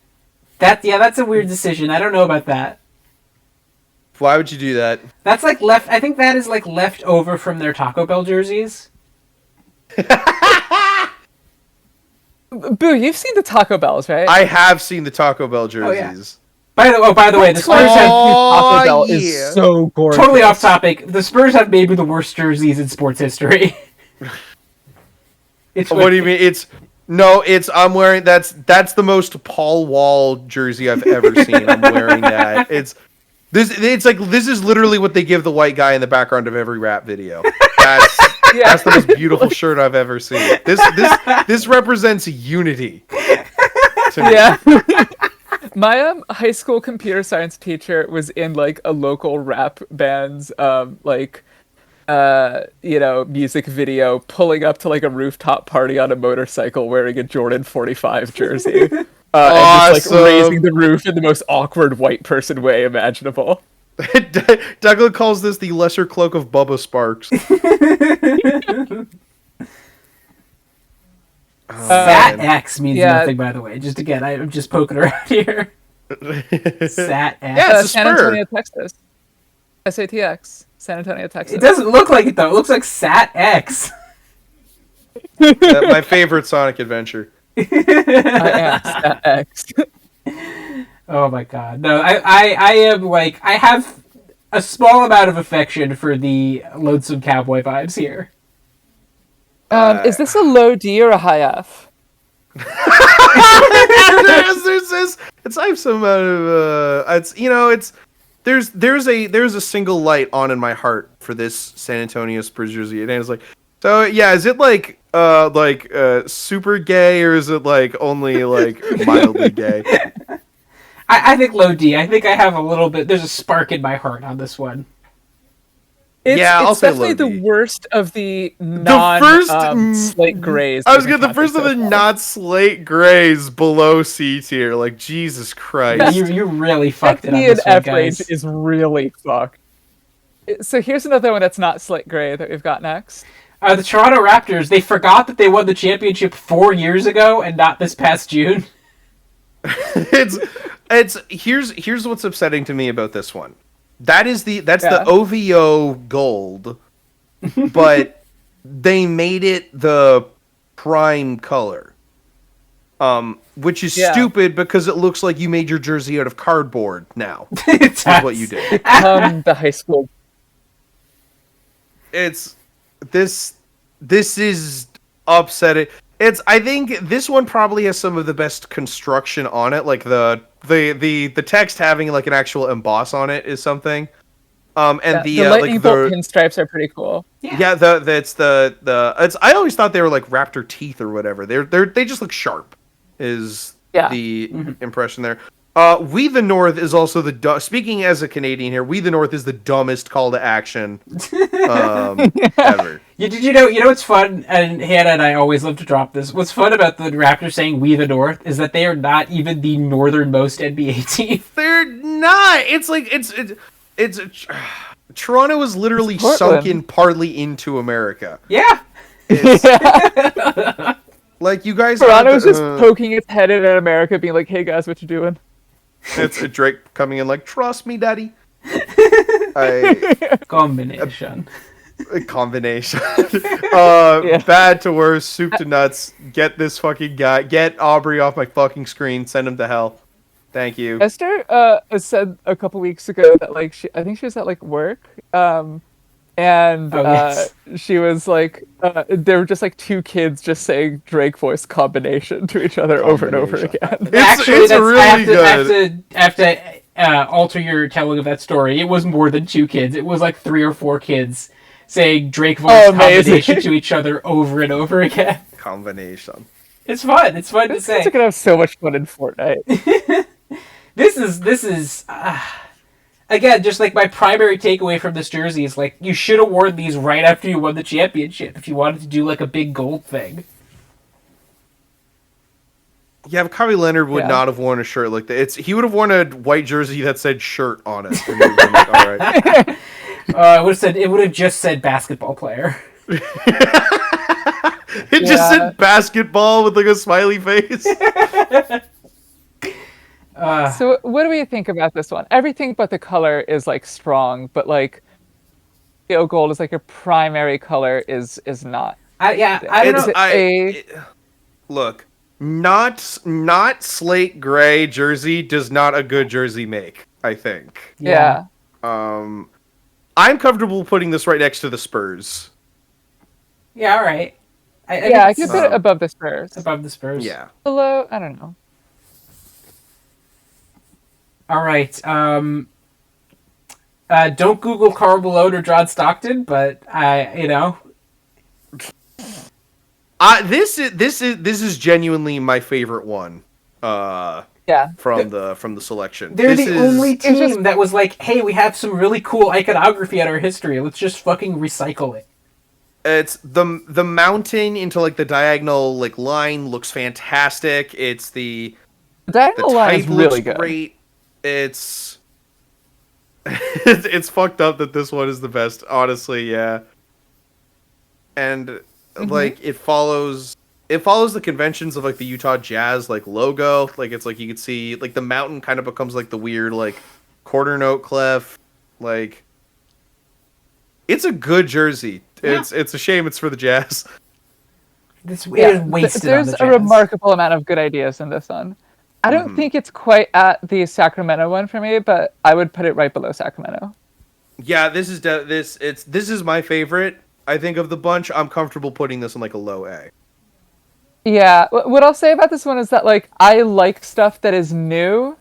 That's a weird decision. I don't know about that. Why would you do that? That's like left. I think that is like left over from their Taco Bell jerseys. Boo, you've seen the Taco Bells, right? I have seen the Taco Bell jerseys. By the way, the Spurs have Taco Bell yeah. is so gorgeous. totally off topic. The Spurs have maybe the worst jerseys in sports history. What do you mean? I'm wearing that's the most Paul Wall jersey I've ever seen. I'm wearing that. It's this is literally what they give the white guy in the background of every rap video. That's the most beautiful shirt I've ever seen. This represents unity. To me. Yeah. My high school computer science teacher was in like a local rap band's music video, pulling up to like a rooftop party on a motorcycle wearing a Jordan 45 jersey. And just like raising the roof in the most awkward white person way imaginable. Douglas calls this the lesser cloak of Bubba Sparks. Sat X means yeah. nothing, by the way. Just again, I'm just poking around here. Sat X. Yeah, it's a San spur. Antonio, Texas. SATX. San Antonio, Texas. It doesn't look like it though. It looks like Sat X. My favorite Sonic adventure. I am Sat X. Oh my god. No, I am like, I have a small amount of affection for the Lonesome Cowboy vibes here. Is this a low D or a high F? It's I have some there's a single light on in my heart for this San Antonio Spurs jersey, and it's like, so yeah, is it like super gay, or is it like only like mildly gay? I think low D. I think I have a little bit. There's a spark in my heart on this one. I'll It's say definitely low D. the worst of the slate grays. I was the first of the not slate grays below C tier. Like, Jesus Christ. You really fucked it on FD and this one, F guys. range is really fucked. So here's another one that's not slate gray that we've got next. The Toronto Raptors, they forgot that they won the championship 4 years ago and not this past June. Here's what's upsetting to me about this one. That's the OVO gold, but they made it the prime color. Which is stupid because it looks like you made your jersey out of cardboard now. That's what you did. The high school. This is upsetting. I think this one probably has some of the best construction on it. Like the text having like an actual emboss on it is something. The lightning bolt pinstripes are pretty cool. Yeah, I always thought they were like raptor teeth or whatever. They just look sharp. Is the impression there? We the North is also speaking as a Canadian here. We the North is the dumbest call to action ever. Did you know what's fun? And Hannah and I always love to drop this. What's fun about the Raptors saying "We the North" is that they are not even the northernmost NBA team. They're not. It's like it's Toronto is literally sunk in partly into America. Yeah. Like, you guys. Toronto's just poking its head in America, being like, "Hey guys, what you doing?" It's a Drake coming in like, "Trust me, daddy." Combination. A combination. Bad to worse, soup to nuts. Get this fucking guy. Get Aubrey off my fucking screen. Send him to hell. Thank you. Esther said a couple weeks ago that like I think she was at like work, she was like, there were just like 2 kids just saying Drake voice combination to each other over and over again. It's really good. I have to alter your telling of that story. It was more than 2 kids. It was like 3 or 4 kids saying Drake voice combination to each other over and over again. Combination. It's fun. It's fun to say. It's gonna have so much fun in Fortnite. This is again, just like my primary takeaway from this jersey is like, you should have worn these right after you won the championship if you wanted to do like a big gold thing. Yeah, but Kawhi Leonard would Yeah. not have worn a shirt like that. He would have worn a white jersey that said "shirt" on it. And we'd been like, all right. It would have just said basketball player. It just said basketball with like a smiley face. So what do we think about this one? Everything but the color is like strong, but like Teal gold is like your primary color is not. I don't know. Look, not slate gray jersey does not a good jersey make, I think. Yeah. I'm comfortable putting this right next to the Spurs. Yeah, all right. I could put it above the Spurs. Above the Spurs. Yeah. Below, I don't know. All right. Don't Google Karl Malone or John Stockton, but This is genuinely my favorite one. From the selection. They're the only team that was like, hey, we have some really cool iconography at our history. Let's just fucking recycle it. It's the mountain into like the diagonal like line looks fantastic. It's the diagonal line is really good. Great. It's it's fucked up that this one is the best, honestly, yeah. And like it follows the conventions of like the Utah Jazz like logo. Like it's like you could see like the mountain kind of becomes like the weird like quarter note clef. Like it's a good jersey. Yeah. It's a shame it's for the Jazz. It is wasted. There's a remarkable amount of good ideas in this one. I don't think it's quite at the Sacramento one for me, but I would put it right below Sacramento. Yeah, this is my favorite. I think of the bunch. I'm comfortable putting this in like a low A. Yeah, what I'll say about this one is that like I like stuff that is new.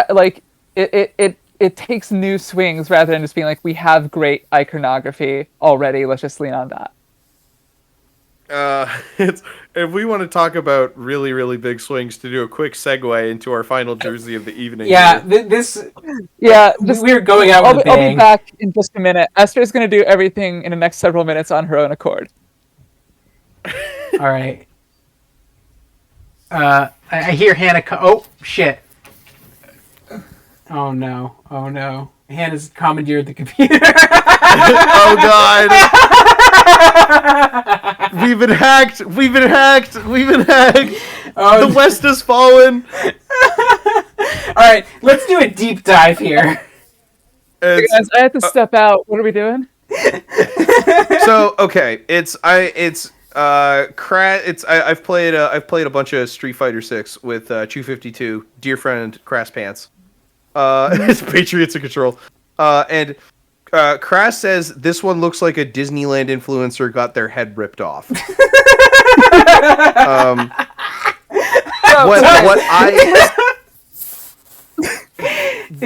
Like it takes new swings rather than just being like we have great iconography already. Let's just lean on that. If we want to talk about really, really big swings, to do a quick segue into our final jersey of the evening. Yeah, we're going out with a bang. I'll be back in just a minute. Esther's going to do everything in the next several minutes on her own accord. All right. I hear Hannah. Oh shit! Oh no! Hannah's commandeered the computer. Oh god! We've been hacked! Oh, the West has fallen! Alright, let's do a deep dive here. Hey guys, I have to step out. What are we doing? So, okay, I've played a bunch of Street Fighter 6 with 252, dear friend Crass Pants. It's Patriots in Control. And Crass says this one looks like a Disneyland influencer got their head ripped off. It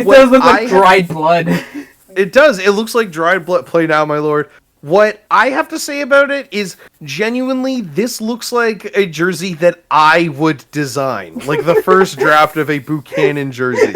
does look like dried blood. It does. It looks like dried blood. Play now, my lord. What I have to say about it is genuinely, this looks like a jersey that I would design. Like the first draft of a Boocanan jersey.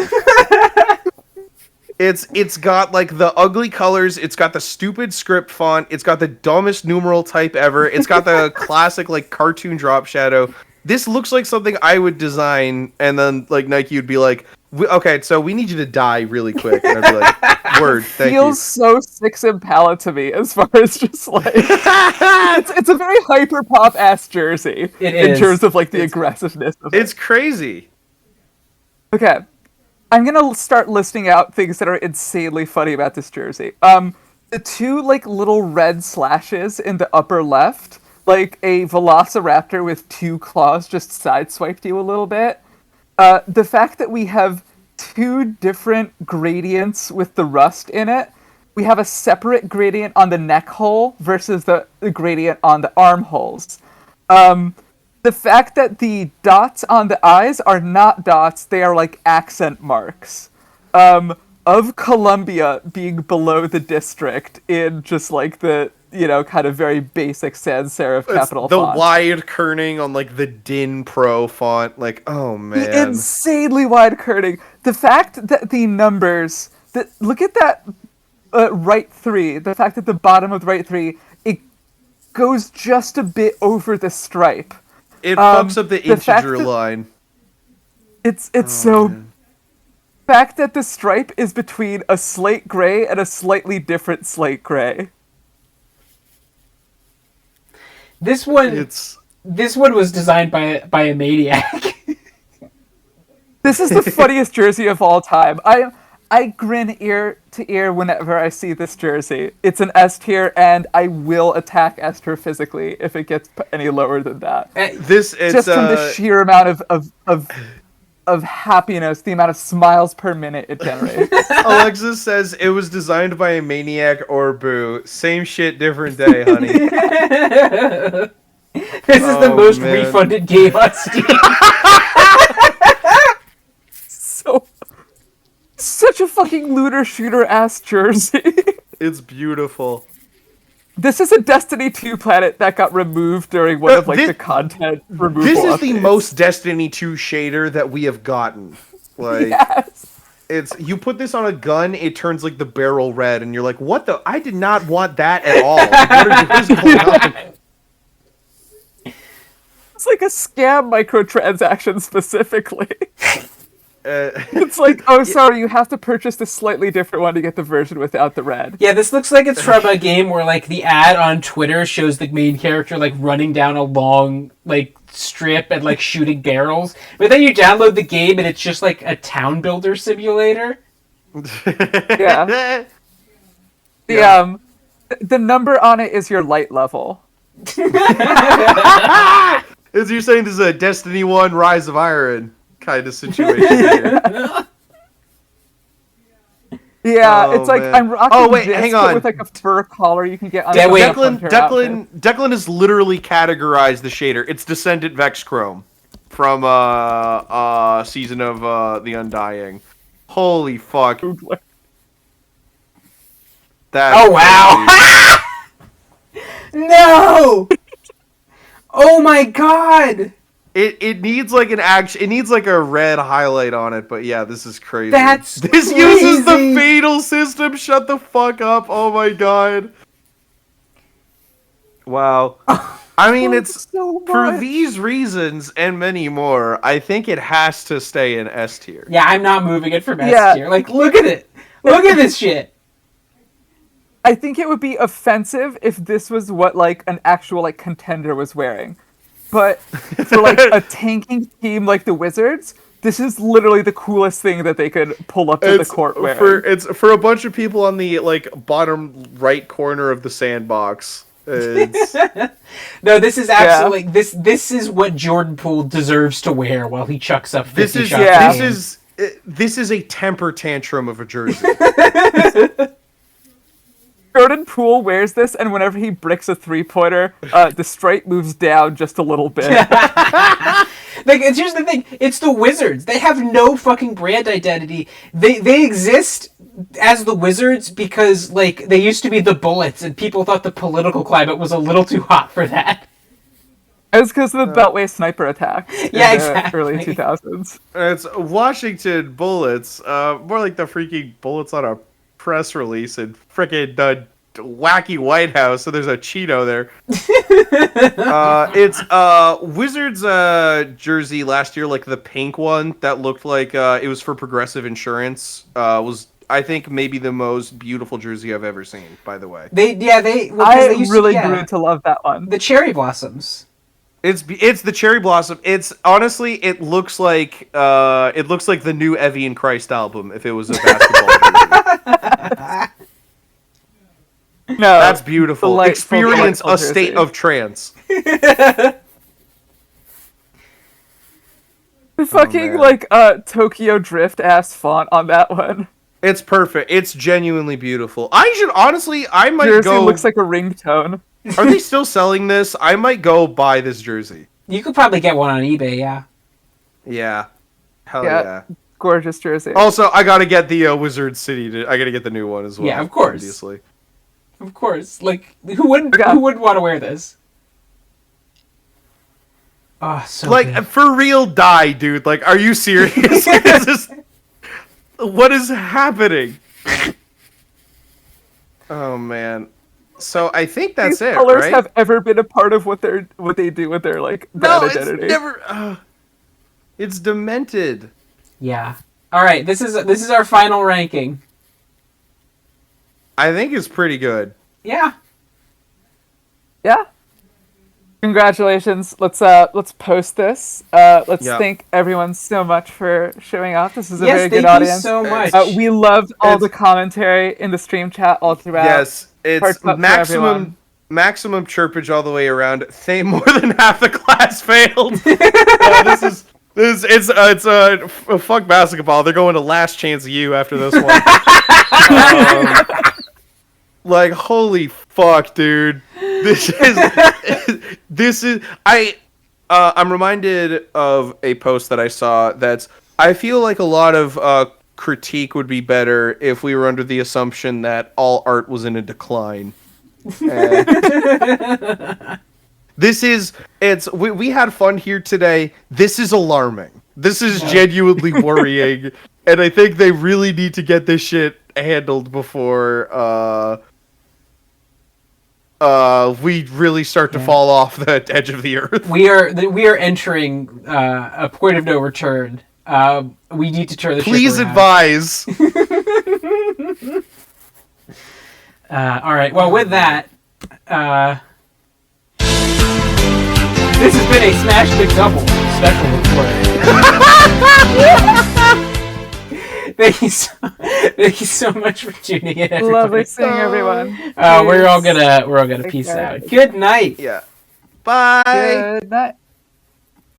It's got like the ugly colors, it's got the stupid script font, it's got the dumbest numeral type ever, it's got the classic like cartoon drop shadow. This looks like something I would design, and then like Nike would be like, okay, so we need you to die really quick. And I'd be like, word, thank you. Feels so Six Impala to me as far as just like it's a very hyper pop ass jersey in terms of like the aggressiveness of it. It's crazy. Okay. I'm gonna start listing out things that are insanely funny about this jersey. The two like little red slashes in the upper left, like a velociraptor with two claws just sideswiped you a little bit. The fact that we have two different gradients with the rust in it. We have a separate gradient on the neck hole versus the gradient on the armholes. The fact that the dots on the eyes are not dots, they are like accent marks. Of Columbia being below the district in just like the, kind of very basic sans serif capital font. The wide kerning on like the DIN Pro font. Like, oh man. The insanely wide kerning. The fact that the numbers, look at that right three, the fact that the bottom of the right three, it goes just a bit over the stripe. It fucks up the integer line. It's Oh so man. fact that the stripe is between a slate gray and a slightly different slate gray. This one, It's this one was designed by a maniac. This is the funniest jersey of all time. I grin ear to ear whenever I see this jersey. It's an S tier, and I will attack S tier physically if it gets any lower than that. this it's Just from the sheer amount of happiness, the amount of smiles per minute it generates. Alexis says it was designed by a maniac or boo. Same shit, different day, honey. This is the most man. refunded game on Steam. So, such a fucking looter shooter ass jersey. It's beautiful. This is a Destiny 2 planet that got removed during one of like the content removal. This is the updates. most Destiny 2 shader that we have gotten. Like Yes. it's you put this on a gun, it turns like the barrel red, and you're like, what the? I did not want that at all. What is going on? It's like a scam microtransaction specifically. It's like, oh, sorry, you have to purchase this slightly different one to get the version without the red. Yeah, this looks like it's from a game where like the ad on Twitter shows the main character like running down a long like strip and like shooting barrels. But then you download the game and it's just like a town builder simulator. Yeah. The number on it is your light level. As you're saying, this is a Destiny 1 Rise of Iron kind of situation here. Yeah, Oh, it's like man. I'm rocking Oh, wait, this, hang but on. with like a fur collar you can get on Yeah, the wait. Declan has literally categorized the shader. It's Descendant Vex Chrome from season of The Undying. Holy fuck. That's Oh wow! No! Oh my god! It needs like it needs like a red highlight on it, but yeah, this is crazy. That's This crazy. uses the fatal system. Shut the fuck up. Oh my god. Wow. I mean, it's so for much. these reasons and many more, I think it has to stay in S tier. Yeah, I'm not moving it from S Yeah. tier. Like, look at it. Look at this shit. I think it would be offensive if this was what like an actual like contender was wearing. But for like a tanking team like the Wizards, this is literally the coolest thing that they could pull up to the court wearing. It's for a bunch of people on the like bottom right corner of the sandbox. It's, No, this is absolutely this is what Jordan Poole deserves to wear while he chucks up 50 this is shots. yeah. a game. this is a temper tantrum of a jersey. Jordan Poole wears this, and whenever he bricks a three-pointer, the stripe moves down just a little bit. Like, here's the thing: it's the Wizards. They have no fucking brand identity. They exist as the Wizards because like they used to be the Bullets, and people thought the political climate was a little too hot for that. It was because of the Beltway sniper attacks in Yeah, the exactly. early 2000s. It's Washington Bullets, more like the freaking bullets on a press release and freaking wacky White House. So there's a Cheeto there. It's Wizards jersey last year, like the pink one that looked like it was for Progressive Insurance. Was I think maybe the most beautiful jersey I've ever seen. By the way, I really grew to love that one. the cherry blossoms. it's the cherry blossom. It's honestly, it looks like the new Evian Christ album if it was a basketball jersey. No, That's beautiful. delightful, Experience delightful a state jersey. of trance. The fucking man. like Tokyo Drift ass font on that one. It's perfect. It's genuinely beautiful. I might Jersey go. looks like a ringtone. Are they still selling this? I might go buy this jersey. You could probably get one on eBay. Yeah. Yeah. Hell Yeah. yeah. Gorgeous jersey. Also, I gotta get the Wizard City. I gotta get the new one as well. Yeah, of course. Obviously. Of course. Like, who wouldn't want to wear this? Oh, so Like, good. for real, die, dude. Like, are you serious? This is- what is happening? Oh man. So I think that's These it, colors right? have ever been a part of what they do with their like brand No, it's identity. never. It's demented. Yeah. All right. This is our final ranking. I think it's pretty good. Yeah. Yeah. Congratulations. Let's post this. Let's Yeah. thank everyone so much for showing up. This is a Yes, very good thank you audience. so much. We loved all It's- the commentary in the stream chat all throughout. Yes, Hearts it's up for everyone. maximum chirpage all the way around. More than half the class failed. Yeah, it's fuck basketball. They're going to last chance you after this one. Like, holy fuck, dude. I'm reminded of a post that I saw that's, I feel like a lot of critique would be better if we were under the assumption that all art was in a decline. We had fun here today. This is alarming. This is genuinely worrying. And I think they really need to get this shit handled before we really start to fall off the edge of the earth. We are entering a point of no return. We need to turn the Please ship around. advise. All right. Well, with that, this has been a Smash Mcdouble special recording. Thank you so much for tuning in, everybody. Lovely seeing everyone. We're all Peace. gonna peace care. out. Good night. Yeah. Bye. Good night.